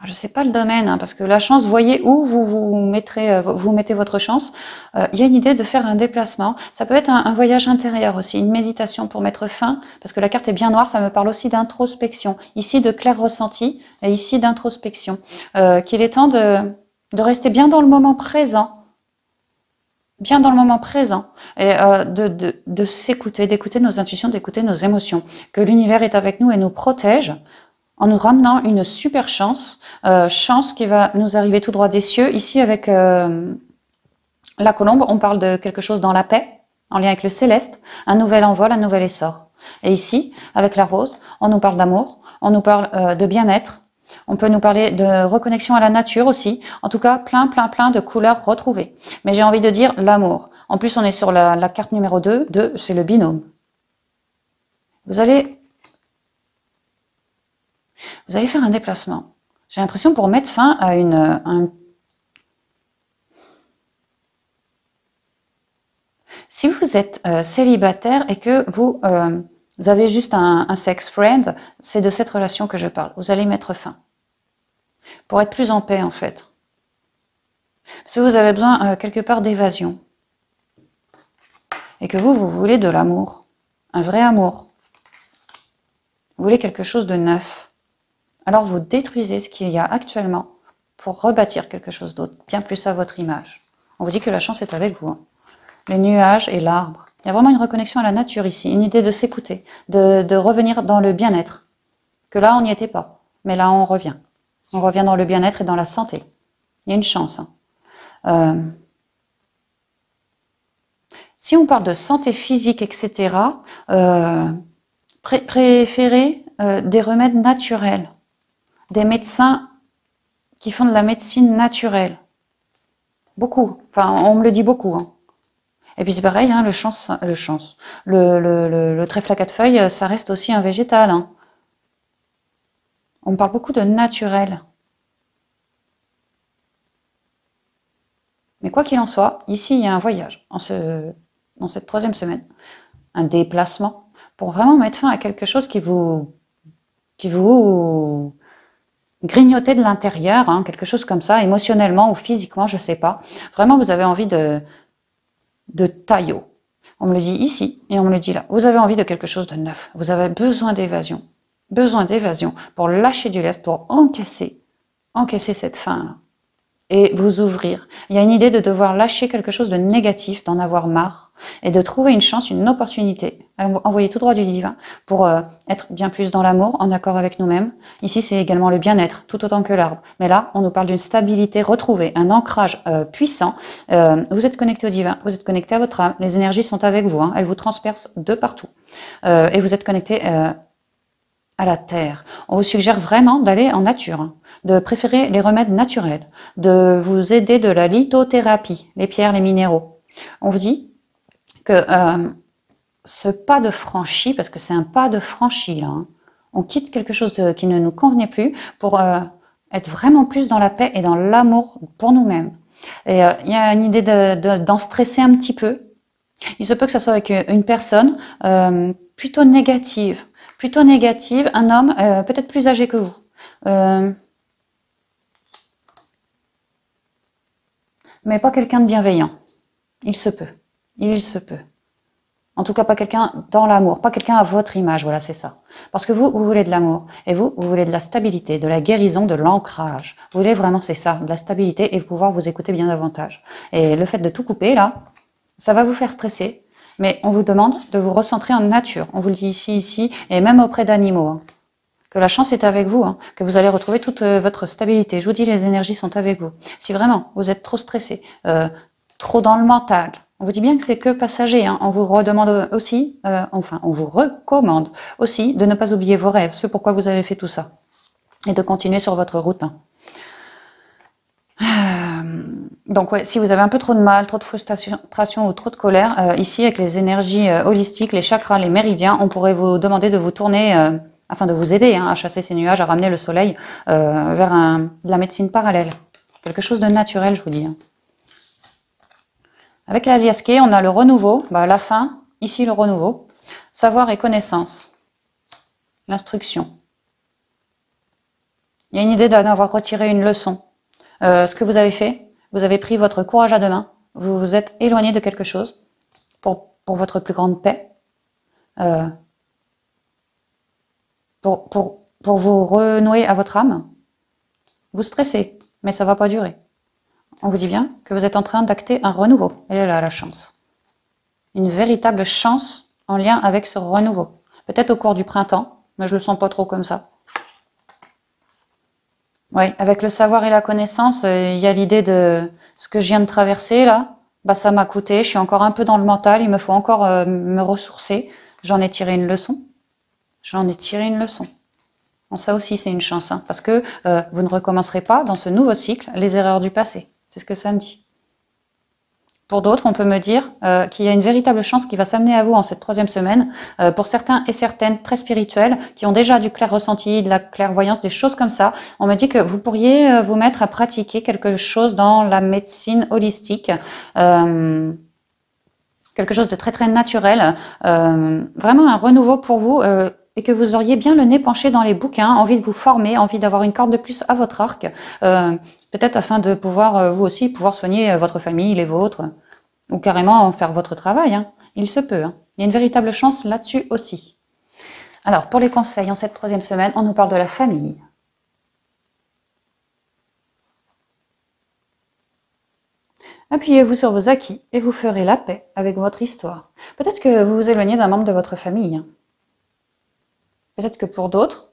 Je ne sais pas le domaine, hein, parce que la chance, voyez où vous mettez votre chance. Il y a une idée de faire un déplacement. Ça peut être un voyage intérieur aussi, une méditation pour mettre fin, parce que la carte est bien noire, ça me parle aussi d'introspection. Ici, de clair ressenti, et ici, d'introspection. Qu'il est temps de rester bien dans le moment présent. Bien dans le moment présent. Et de s'écouter, d'écouter nos intuitions, d'écouter nos émotions. Que l'univers est avec nous et nous protège, en nous ramenant une super chance, chance qui va nous arriver tout droit des cieux. Ici, avec la colombe, on parle de quelque chose dans la paix, en lien avec le céleste, un nouvel envol, un nouvel essor. Et ici, avec la rose, on nous parle d'amour, on nous parle de bien-être, on peut nous parler de reconnexion à la nature aussi. En tout cas, plein de couleurs retrouvées. Mais j'ai envie de dire l'amour. En plus, on est sur la carte numéro 2, c'est le binôme. Vous allez faire un déplacement. J'ai l'impression pour mettre fin à Si vous êtes célibataire et que vous avez juste un sex friend, c'est de cette relation que je parle. Vous allez mettre fin. Pour être plus en paix, en fait. Parce que vous avez besoin quelque part d'évasion. Et que vous voulez de l'amour. Un vrai amour. Vous voulez quelque chose de neuf. Alors vous détruisez ce qu'il y a actuellement pour rebâtir quelque chose d'autre, bien plus à votre image. On vous dit que la chance est avec vous. Hein. Les nuages et l'arbre. Il y a vraiment une reconnexion à la nature ici, une idée de s'écouter, de revenir dans le bien-être. Que là, on n'y était pas, mais là, on revient. On revient dans le bien-être et dans la santé. Il y a une chance. Hein. Si on parle de santé physique, etc., préférez des remèdes naturels. Des médecins qui font de la médecine naturelle. Beaucoup. Enfin, on me le dit beaucoup. Hein. Et puis c'est pareil, hein, le trèfle à quatre feuilles, ça reste aussi un végétal. Hein. On me parle beaucoup de naturel. Mais quoi qu'il en soit, ici il y a un voyage, dans cette 3e semaine. Un déplacement, pour vraiment mettre fin à quelque chose qui vous grignoter de l'intérieur, hein, quelque chose comme ça, émotionnellement ou physiquement, je sais pas. Vraiment, vous avez envie de taillot. On me le dit ici et on me le dit là. Vous avez envie de quelque chose de neuf. Vous avez besoin d'évasion. Besoin d'évasion pour lâcher du lest, pour encaisser cette fin-là. Et vous ouvrir. Il y a une idée de devoir lâcher quelque chose de négatif, d'en avoir marre, et de trouver une chance, une opportunité, envoyer tout droit du divin, pour être bien plus dans l'amour, en accord avec nous-mêmes. Ici, c'est également le bien-être, tout autant que l'arbre. Mais là, on nous parle d'une stabilité retrouvée, un ancrage puissant. Vous êtes connecté au divin, vous êtes connecté à votre âme, les énergies sont avec vous, hein, elles vous transpercent de partout. Et vous êtes connecté à la terre. On vous suggère vraiment d'aller en nature, hein, de préférer les remèdes naturels, de vous aider de la lithothérapie, les pierres, les minéraux. On vous dit que ce pas de franchi, parce que c'est un pas de franchi, là, hein, on quitte quelque chose qui ne nous convenait plus pour être vraiment plus dans la paix et dans l'amour pour nous-mêmes. Et il y a une idée d'en stresser un petit peu. Il se peut que ça soit avec une personne plutôt négative, un homme peut-être plus âgé que vous. Mais pas quelqu'un de bienveillant. Il se peut. En tout cas, pas quelqu'un dans l'amour, pas quelqu'un à votre image, voilà, c'est ça. Parce que vous voulez de l'amour, et vous voulez de la stabilité, de la guérison, de l'ancrage. Vous voulez vraiment, c'est ça, de la stabilité et pouvoir vous écouter bien davantage. Et le fait de tout couper, là, ça va vous faire stresser, mais on vous demande de vous recentrer en nature. On vous le dit ici, et même auprès d'animaux. Hein. Que la chance est avec vous, hein, que vous allez retrouver toute votre stabilité. Je vous dis, les énergies sont avec vous. Si vraiment vous êtes trop stressé, trop dans le mental, on vous dit bien que c'est que passager. Hein. On vous redemande aussi, on vous recommande aussi de ne pas oublier vos rêves, ce pourquoi vous avez fait tout ça. et de continuer sur votre route. Donc ouais, si vous avez un peu trop de mal, trop de frustration ou trop de colère, ici avec les énergies holistiques, les chakras, les méridiens, on pourrait vous demander de vous tourner, afin de vous aider à chasser ces nuages, à ramener le soleil vers de la médecine parallèle. Quelque chose de naturel, je vous dis. Avec la Liasque, on a le renouveau, la fin, ici le renouveau, savoir et connaissance, l'instruction. Il y a une idée d'en avoir retiré une leçon. Ce que vous avez fait, vous avez pris votre courage à deux mains, vous vous êtes éloigné de quelque chose pour votre plus grande paix, pour vous renouer à votre âme. Vous stressez, mais ça ne va pas durer. On vous dit bien que vous êtes en train d'acter un renouveau. Elle est là, la chance. Une véritable chance en lien avec ce renouveau. Peut-être au cours du printemps, mais je ne le sens pas trop comme ça. Oui, avec le savoir et la connaissance, il y a l'idée de ce que je viens de traverser là, ça m'a coûté, je suis encore un peu dans le mental, il me faut encore me ressourcer. J'en ai tiré une leçon. J'en ai tiré une leçon. Bon, ça aussi, c'est une chance, parce que vous ne recommencerez pas dans ce nouveau cycle les erreurs du passé. C'est ce que ça me dit. Pour d'autres, on peut me dire qu'il y a une véritable chance qui va s'amener à vous en cette troisième semaine. Pour certains et certaines très spirituels, qui ont déjà du clair ressenti, de la clairvoyance, des choses comme ça, on me dit que vous pourriez vous mettre à pratiquer quelque chose dans la médecine holistique. Quelque chose de très très naturel. Vraiment un renouveau pour vous. Et que vous auriez bien le nez penché dans les bouquins, envie de vous former, envie d'avoir une corde de plus à votre arc, peut-être afin de pouvoir, vous aussi, pouvoir soigner votre famille, les vôtres, ou carrément faire votre travail. Il se peut. Il y a une véritable chance là-dessus aussi. Alors, pour les conseils, en cette troisième semaine, on nous parle de la famille. Appuyez-vous sur vos acquis et vous ferez la paix avec votre histoire. Peut-être que vous vous éloignez d'un membre de votre famille. Peut-être que pour d'autres,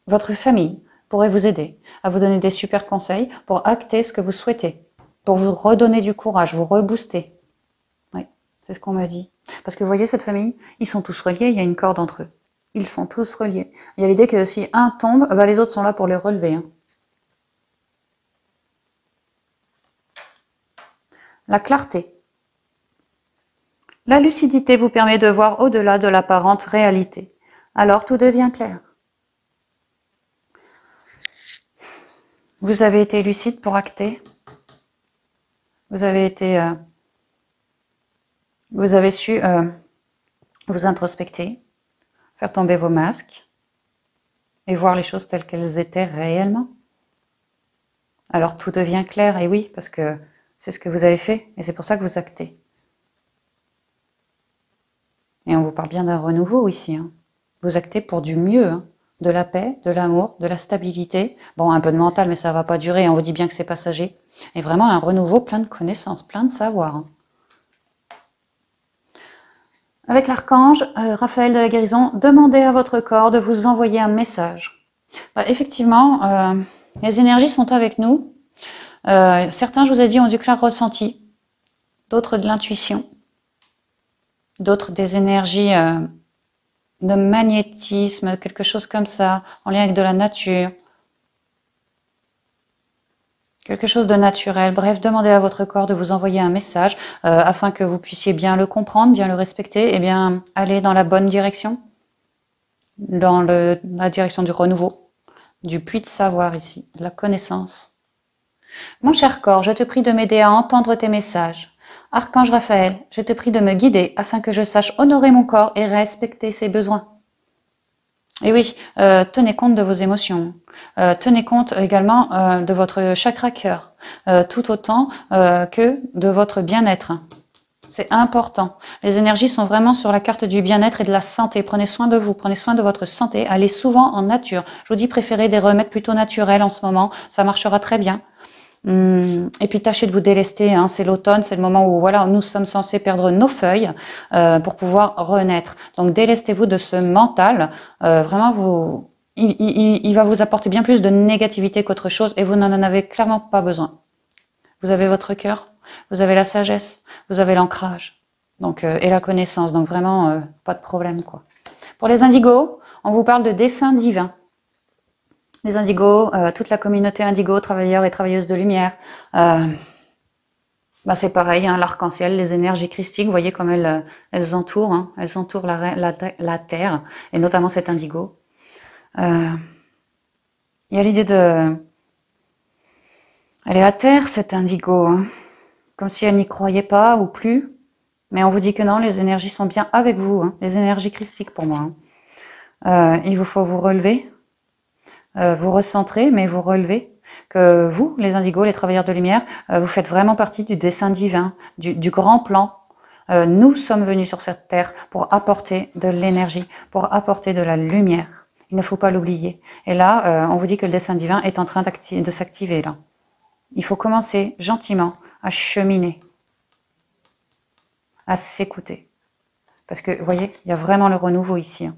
votre famille pourrait vous aider à vous donner des super conseils pour acter ce que vous souhaitez, pour vous redonner du courage, vous rebooster. Oui, c'est ce qu'on m'a dit. Parce que vous voyez cette famille, ils sont tous reliés, il y a une corde entre eux. Ils sont tous reliés. Il y a l'idée que si un tombe, les autres sont là pour les relever. La clarté. La lucidité vous permet de voir au-delà de l'apparente réalité. Alors tout devient clair. Vous avez été lucide pour acter. Vous avez su vous introspecter, faire tomber vos masques et voir les choses telles qu'elles étaient réellement. Alors tout devient clair, et oui, parce que c'est ce que vous avez fait, et c'est pour ça que vous actez. Et on vous parle bien d'un renouveau ici. Vous actez pour du mieux, de la paix, de l'amour, de la stabilité. Bon, un peu de mental, mais ça ne va pas durer, on vous dit bien que c'est passager. Et vraiment un renouveau plein de connaissances, plein de savoir. Avec l'archange Raphaël de la guérison, demandez à votre corps de vous envoyer un message. Effectivement, les énergies sont avec nous. Certains, je vous ai dit, ont du clair ressenti. D'autres de l'intuition. D'autres des énergies de magnétisme, quelque chose comme ça, en lien avec de la nature. Quelque chose de naturel. Bref, demandez à votre corps de vous envoyer un message afin que vous puissiez bien le comprendre, bien le respecter et bien aller dans la bonne direction. Dans la direction du renouveau, du puits de savoir ici, de la connaissance. Mon cher corps, je te prie de m'aider à entendre tes messages. Archange Raphaël, je te prie de me guider afin que je sache honorer mon corps et respecter ses besoins. Et oui, tenez compte de vos émotions. Tenez compte également de votre chakra cœur, tout autant que de votre bien-être. C'est important. Les énergies sont vraiment sur la carte du bien-être et de la santé. Prenez soin de vous, prenez soin de votre santé. Allez souvent en nature. Je vous dis, préférez des remèdes plutôt naturels en ce moment. Ça marchera très bien. Et puis tâchez de vous délester, c'est l'automne, c'est le moment où voilà, nous sommes censés perdre nos feuilles pour pouvoir renaître. Donc délestez-vous de ce mental, vraiment il va vous apporter bien plus de négativité qu'autre chose et vous n'en avez clairement pas besoin. Vous avez votre cœur, vous avez la sagesse, vous avez l'ancrage donc et la connaissance, donc vraiment pas de problème quoi. Pour les indigos, On vous parle de dessein divin. Les indigos, toute la communauté indigo, travailleurs et travailleuses de lumière, c'est pareil, hein, l'arc-en-ciel, les énergies christiques, vous voyez comme elles entourent, hein, elles entourent la Terre, et notamment cet indigo. Il y a l'idée de... Elle est à terre, cette indigo, hein, comme si elle n'y croyait pas ou plus, mais on vous dit que non, les énergies sont bien avec vous, hein, les énergies christiques pour moi. Hein. Il vous faut vous relever, vous recentrer, mais vous relever, que vous, les indigos, les travailleurs de lumière, vous faites vraiment partie du dessein divin, du grand plan. Nous sommes venus sur cette terre pour apporter de l'énergie, pour apporter de la lumière. Il ne faut pas l'oublier. Et là, on vous dit que le dessein divin est en train de s'activer là. Il faut commencer gentiment à cheminer, à s'écouter. Parce que, vous voyez, il y a vraiment le renouveau ici. Hein.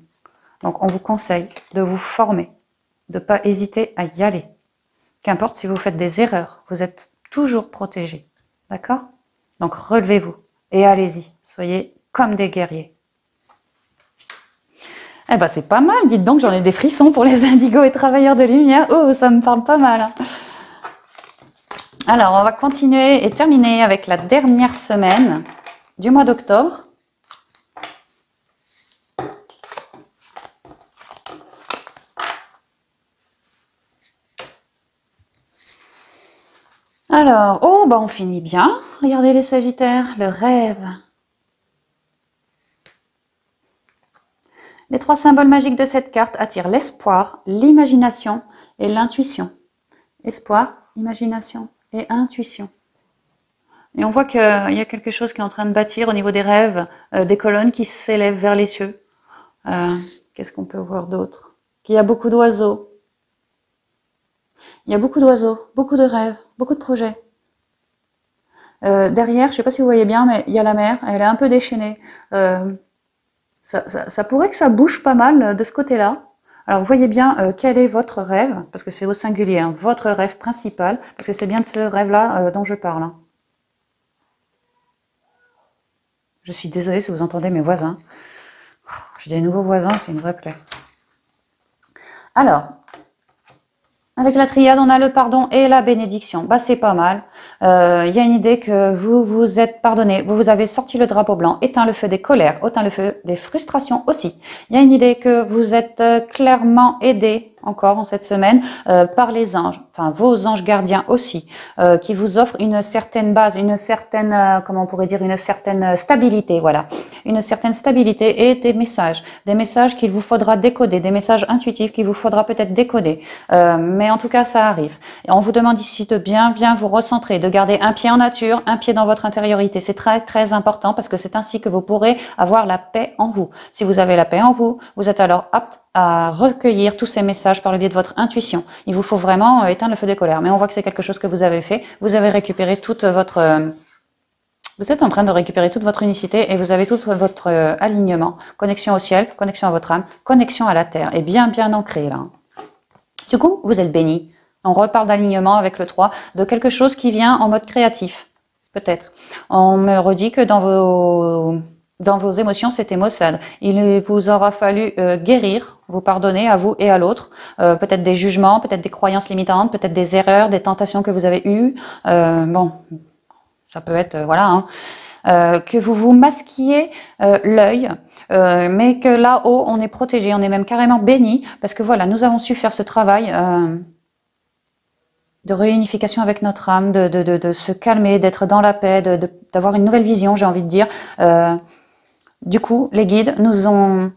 Donc, on vous conseille de vous former, de ne pas hésiter à y aller. Qu'importe si vous faites des erreurs, vous êtes toujours protégés. D'accord? Donc, relevez-vous et allez-y. Soyez comme des guerriers. Eh ben, c'est pas mal. Dites donc, j'en ai des frissons pour les indigos et travailleurs de lumière. Oh, ça me parle pas mal. Hein. Alors, on va continuer et terminer avec la dernière semaine du mois d'octobre. Alors, oh, on finit bien. Regardez les Sagittaires, le rêve. Les 3 symboles magiques de cette carte attirent l'espoir, l'imagination et l'intuition. Espoir, imagination et intuition. Et on voit qu'il y a quelque chose qui est en train de bâtir au niveau des rêves, des colonnes qui s'élèvent vers les cieux. Qu'est-ce qu'on peut voir d'autre? Qu'il y a beaucoup d'oiseaux. Il y a beaucoup d'oiseaux, beaucoup de rêves, beaucoup de projets. Derrière, je ne sais pas si vous voyez bien, mais il y a la mer, elle est un peu déchaînée. Ça pourrait que ça bouge pas mal de ce côté-là. Alors, vous voyez bien quel est votre rêve, parce que c'est au singulier, hein, votre rêve principal, parce que c'est bien de ce rêve-là dont je parle. Hein. Je suis désolée si vous entendez mes voisins. J'ai des nouveaux voisins, c'est une vraie plaie. Alors, avec la triade, on a le pardon et la bénédiction. C'est pas mal. Il y a une idée que vous vous êtes pardonné, vous avez sorti le drapeau blanc, éteint le feu des colères, éteint le feu des frustrations aussi. Il y a une idée que vous êtes clairement aidé encore en cette semaine par les anges, enfin vos anges gardiens aussi, qui vous offrent une certaine base, une certaine, comment on pourrait dire, une certaine stabilité, voilà, une certaine stabilité et des messages qu'il vous faudra décoder, des messages intuitifs qu'il vous faudra peut-être décoder, mais en tout cas ça arrive. Et on vous demande ici de bien vous recentrer, de garder un pied en nature, un pied dans votre intériorité, c'est très très important parce que c'est ainsi que vous pourrez avoir la paix en vous. Si vous avez la paix en vous, vous êtes alors apte à recueillir tous ces messages par le biais de votre intuition. Il vous faut vraiment éteindre le feu des colères. Mais on voit que c'est quelque chose que vous avez fait. Vous avez récupéré toute votre... vous êtes en train de récupérer toute votre unicité et vous avez tout votre alignement. Connexion au ciel, connexion à votre âme, connexion à la terre. Et bien ancré là. Du coup, vous êtes béni. On reparle d'alignement avec le 3, de quelque chose qui vient en mode créatif. Peut-être. On me redit que dans vos émotions, c'était maussade. Il vous aura fallu guérir, vous pardonner à vous et à l'autre. Peut-être des jugements, peut-être des croyances limitantes, peut-être des erreurs, des tentations que vous avez eues. Bon, ça peut être, voilà, hein. Que vous vous masquiez l'œil, mais que là-haut, on est protégé, on est même carrément béni, parce que voilà, nous avons su faire ce travail de réunification avec notre âme, de se calmer, d'être dans la paix, d'avoir une nouvelle vision, j'ai envie de dire. Du coup, les guides nous ont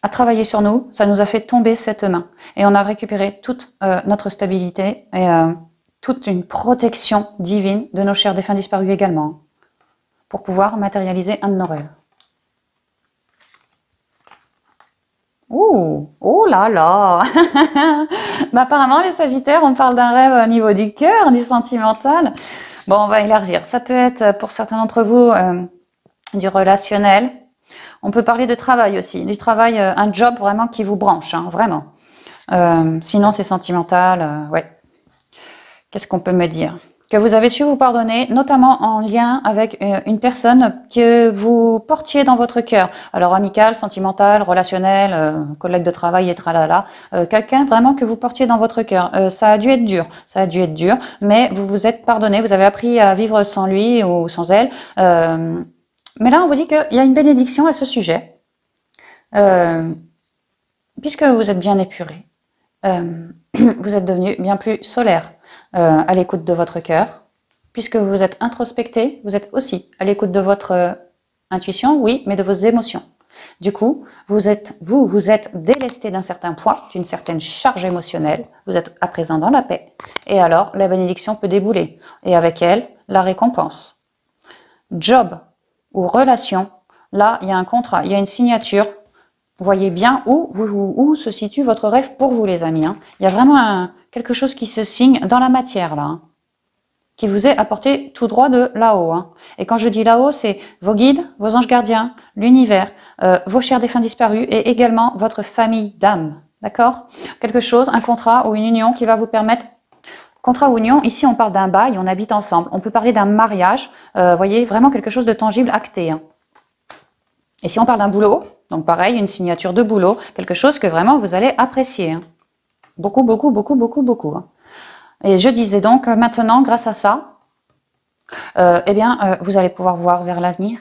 à travailler sur nous, ça nous a fait tomber cette main. Et on a récupéré toute notre stabilité et toute une protection divine de nos chers défunts disparus également, pour pouvoir matérialiser un de nos rêves. Ouh, oh là là. Apparemment, les Sagittaires, on parle d'un rêve au niveau du cœur, du sentimental. Bon, on va élargir. Ça peut être, pour certains d'entre vous, du relationnel. On peut parler de travail aussi. Du travail, un job vraiment qui vous branche, hein, vraiment. Sinon, c'est sentimental, ouais. Qu'est-ce qu'on peut me dire? que vous avez su vous pardonner, notamment en lien avec une personne que vous portiez dans votre cœur. Alors amical, sentimental, relationnel, collègue de travail et tralala. Quelqu'un vraiment que vous portiez dans votre cœur. Ça a dû être dur, mais vous vous êtes pardonné, vous avez appris à vivre sans lui ou sans elle. Mais là, on vous dit qu'il y a une bénédiction à ce sujet, puisque vous êtes bien épuré. Vous êtes devenu bien plus solaire. À l'écoute de votre cœur, puisque vous êtes introspecté, vous êtes aussi à l'écoute de votre intuition, oui, mais de vos émotions. Du coup, vous êtes délesté d'un certain poids, d'une certaine charge émotionnelle, vous êtes à présent dans la paix, et alors la bénédiction peut débouler, et avec elle, la récompense. Job ou relation, là, il y a un contrat, il y a une signature. Vous voyez bien où se situe votre rêve pour vous, les amis. Il y a vraiment quelque chose qui se signe dans la matière, là, qui vous est apporté tout droit de là-haut. Et quand je dis là-haut, c'est vos guides, vos anges gardiens, l'univers, vos chers défunts disparus et également votre famille d'âme. D'accord? Quelque chose, un contrat ou une union qui va vous permettre... Contrat ou union, ici on parle d'un bail, on habite ensemble. On peut parler d'un mariage, voyez, vraiment quelque chose de tangible, acté. Et si on parle d'un boulot, donc pareil, une signature de boulot, quelque chose que vraiment vous allez apprécier. Beaucoup, beaucoup, beaucoup, beaucoup, beaucoup. Et je disais donc, maintenant, grâce à ça, vous allez pouvoir voir vers l'avenir,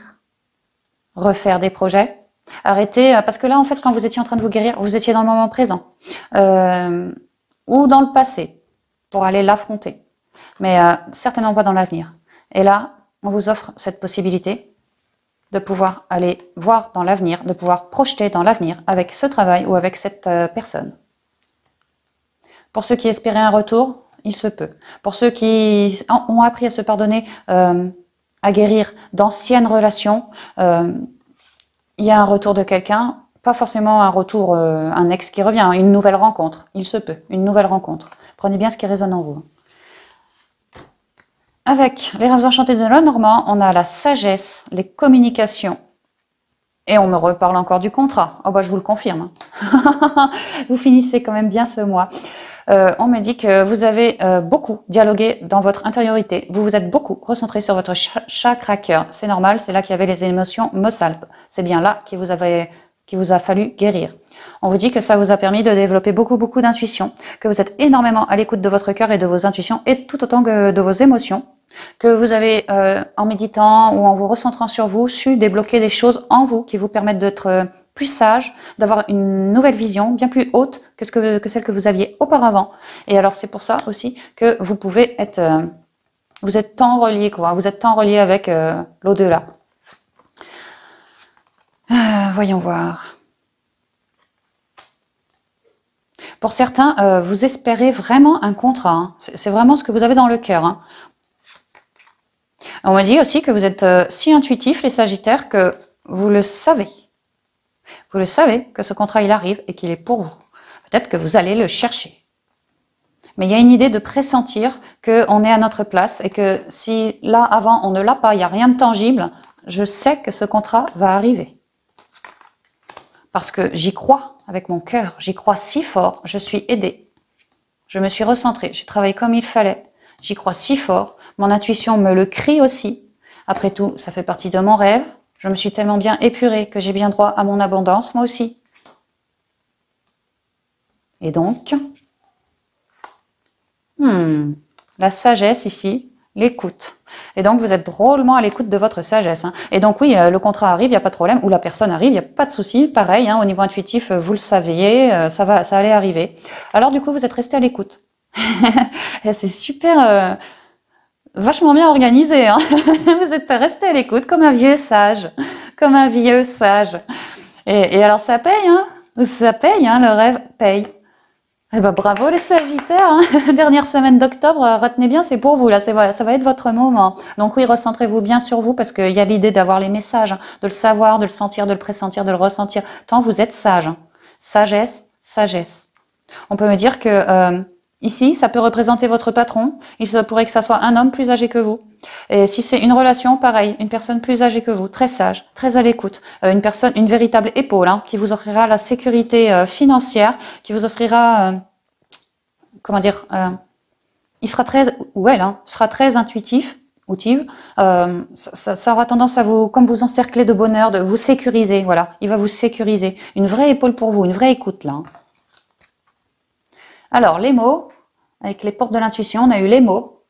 refaire des projets, arrêter, parce que là, en fait, quand vous étiez en train de vous guérir, vous étiez dans le moment présent, ou dans le passé, pour aller l'affronter, mais certainement pas dans l'avenir. Et là, on vous offre cette possibilité de pouvoir aller voir dans l'avenir, de pouvoir projeter dans l'avenir avec ce travail ou avec cette personne. Pour ceux qui espéraient un retour, il se peut. Pour ceux qui ont appris à se pardonner, à guérir d'anciennes relations, il y a un retour de quelqu'un, pas forcément un retour, un ex qui revient, une nouvelle rencontre. Il se peut, une nouvelle rencontre. Prenez bien ce qui résonne en vous. Avec les rêves enchantés de Lenormand, on a la sagesse, les communications. Et on me reparle encore du contrat. Oh bah je vous le confirme. Vous finissez quand même bien ce mois. On me dit que vous avez beaucoup dialogué dans votre intériorité. Vous vous êtes beaucoup recentré sur votre chakra cœur. C'est normal, c'est là qu'il y avait les émotions Mossalp. C'est bien là qu'il vous a fallu guérir. On vous dit que ça vous a permis de développer beaucoup d'intuition, que vous êtes énormément à l'écoute de votre cœur et de vos intuitions, et tout autant que de vos émotions, que vous avez, en méditant ou en vous recentrant sur vous, su débloquer des choses en vous qui vous permettent d'être plus sage, d'avoir une nouvelle vision bien plus haute que celle que vous aviez auparavant. Et alors c'est pour ça aussi que vous pouvez être, vous êtes tant relié, quoi. Vous êtes tant relié avec l'au-delà. Voyons voir. Pour certains, vous espérez vraiment un contrat. C'est vraiment ce que vous avez dans le cœur. On me dit aussi que vous êtes si intuitifs, les Sagittaires, que vous le savez. Vous le savez que ce contrat, il arrive et qu'il est pour vous. Peut-être que vous allez le chercher. Mais il y a une idée de pressentir qu'on est à notre place et que si là, avant, on ne l'a pas, il n'y a rien de tangible, je sais que ce contrat va arriver. Parce que j'y crois avec mon cœur, j'y crois si fort, je suis aidée. Je me suis recentrée, j'ai travaillé comme il fallait, j'y crois si fort, mon intuition me le crie aussi. Après tout, ça fait partie de mon rêve, je me suis tellement bien épurée que j'ai bien droit à mon abondance, moi aussi. Et donc, la sagesse ici, l'écoute. Et donc, vous êtes drôlement à l'écoute de votre sagesse. Et donc, oui, le contrat arrive, il n'y a pas de problème. Ou la personne arrive, il n'y a pas de souci. Pareil, au niveau intuitif, vous le saviez, ça allait arriver. Alors, du coup, vous êtes resté à l'écoute. C'est super, vachement bien organisé. Vous êtes resté à l'écoute comme un vieux sage. Comme un vieux sage. Et alors, ça paye, Ça paye, le rêve paye. Eh ben, bravo les Sagittaires, Dernière semaine d'octobre, retenez bien, c'est pour vous, là, ça va être votre moment. Donc oui, recentrez-vous bien sur vous, parce qu'il y a l'idée d'avoir les messages, de le savoir, de le sentir, de le pressentir, de le ressentir, tant vous êtes sage. Sagesse, sagesse. On peut me dire que ici, ça peut représenter votre patron, il se pourrait que ça soit un homme plus âgé que vous. Et si c'est une relation, pareil, une personne plus âgée que vous, très sage, très à l'écoute, une véritable épaule, qui vous offrira la sécurité financière, qui vous offrira, comment dire, Il sera très, ou elle, hein, sera très intuitif, outive. Ça aura tendance à vous, comme vous encercler de bonheur, de vous sécuriser. Voilà, il va vous sécuriser. Une vraie épaule pour vous, une vraie écoute là. Hein. Alors, les mots, avec les portes de l'intuition, on a eu les mots.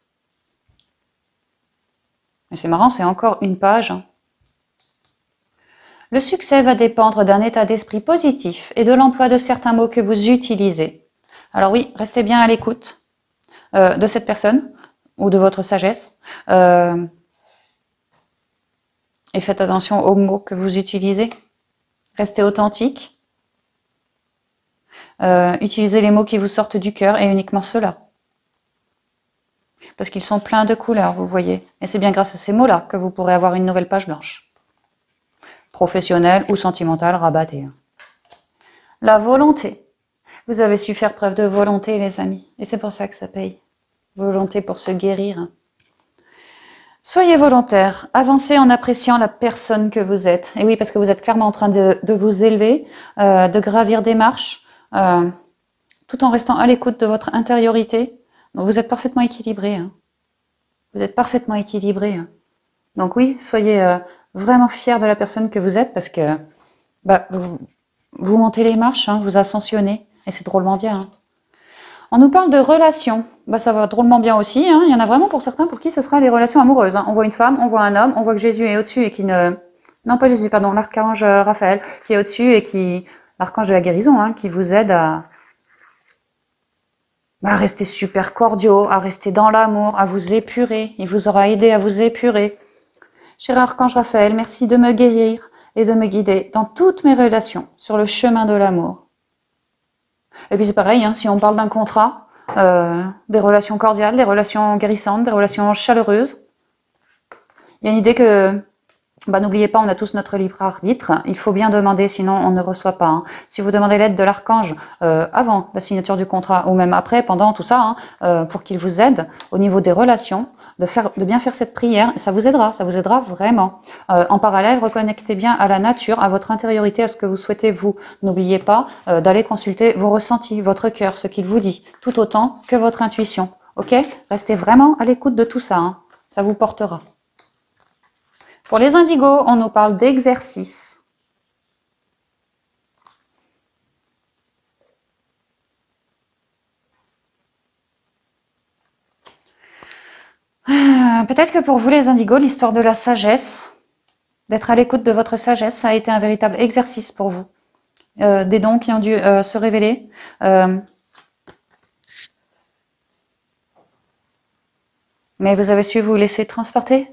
Mais c'est marrant, c'est encore une page. Hein. Le succès va dépendre d'un état d'esprit positif et de l'emploi de certains mots que vous utilisez. Alors oui, restez bien à l'écoute de cette personne ou de votre sagesse. Et faites attention aux mots que vous utilisez. Restez authentique. Utilisez les mots qui vous sortent du cœur et uniquement ceux-là. Parce qu'ils sont pleins de couleurs, vous voyez. Et c'est bien grâce à ces mots-là que vous pourrez avoir une nouvelle page blanche. Professionnelle ou sentimentale, rabattée. La volonté. Vous avez su faire preuve de volonté, les amis. Et c'est pour ça que ça paye. Volonté pour se guérir. Soyez volontaire. Avancez en appréciant la personne que vous êtes. Et oui, parce que vous êtes clairement en train de vous élever, de gravir des marches, tout en restant à l'écoute de votre intériorité. Donc, vous êtes parfaitement équilibré. Hein. Vous êtes parfaitement équilibré. Hein. Donc oui, soyez vraiment fiers de la personne que vous êtes parce que bah, vous montez les marches, hein, vous ascensionnez. Et c'est drôlement bien. Hein. On nous parle de relations. Bah, ça va drôlement bien aussi. Hein. Il y en a vraiment pour certains pour qui ce sera les relations amoureuses. Hein. On voit une femme, on voit un homme, on voit que Jésus est au-dessus et qui ne... Non, pas Jésus, pardon, l'archange Raphaël qui est au-dessus et qui... L'archange de la guérison, hein, qui vous aide à rester super cordiaux, à rester dans l'amour, à vous épurer. Il vous aura aidé à vous épurer. Cher archange Raphaël, merci de me guérir et de me guider dans toutes mes relations sur le chemin de l'amour. Et puis c'est pareil, hein, si on parle d'un contrat, des relations cordiales, des relations guérissantes, des relations chaleureuses, il y a une idée que, n'oubliez pas, on a tous notre libre arbitre, il faut bien demander, sinon on ne reçoit pas. Hein. Si vous demandez l'aide de l'archange avant la signature du contrat, ou même après, pendant tout ça, hein, pour qu'il vous aide au niveau des relations, de bien faire cette prière, ça vous aidera vraiment. En parallèle, reconnectez bien à la nature, à votre intériorité, à ce que vous souhaitez vous. N'oubliez pas d'aller consulter vos ressentis, votre cœur, ce qu'il vous dit, tout autant que votre intuition. Ok? Restez vraiment à l'écoute de tout ça, hein. Ça vous portera. Pour les indigos, on nous parle d'exercice. Peut-être que pour vous les indigos, l'histoire de la sagesse, d'être à l'écoute de votre sagesse, ça a été un véritable exercice pour vous. Des dons qui ont dû se révéler. Mais vous avez su vous laisser transporter,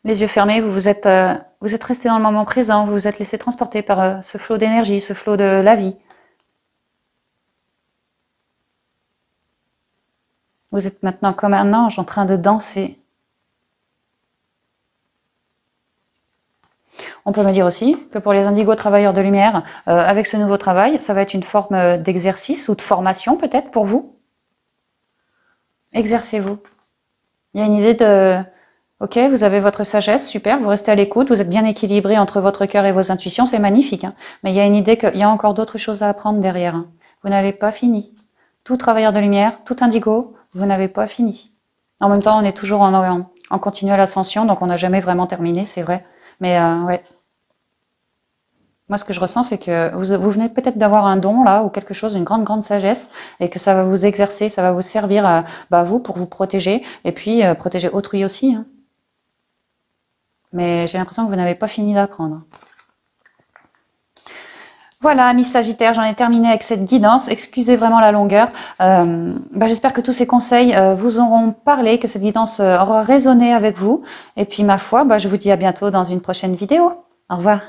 les yeux fermés, vous êtes resté dans le moment présent, vous vous êtes laissé transporter par ce flot d'énergie, ce flot de la vie. Vous êtes maintenant comme un ange en train de danser. On peut me dire aussi que pour les indigos travailleurs de lumière, avec ce nouveau travail, ça va être une forme d'exercice ou de formation peut-être pour vous. Exercez-vous. Il y a une idée de... Ok, vous avez votre sagesse, super, vous restez à l'écoute, vous êtes bien équilibré entre votre cœur et vos intuitions, c'est magnifique. Hein. Mais il y a une idée qu'il y a encore d'autres choses à apprendre derrière. Hein. Vous n'avez pas fini. Tout travailleur de lumière, tout indigo, vous n'avez pas fini. En même temps, on est toujours en continuelle ascension, donc on n'a jamais vraiment terminé, c'est vrai. Mais ouais. Moi, ce que je ressens, c'est que vous venez peut-être d'avoir un don, là, ou quelque chose, une grande sagesse, et que ça va vous exercer, ça va vous servir à vous, pour vous protéger, et puis protéger autrui aussi. Hein. Mais j'ai l'impression que vous n'avez pas fini d'apprendre. Voilà, Miss Sagittaire, j'en ai terminé avec cette guidance. Excusez vraiment la longueur. J'espère que tous ces conseils vous auront parlé, que cette guidance aura résonné avec vous. Et puis, ma foi, je vous dis à bientôt dans une prochaine vidéo. Au revoir.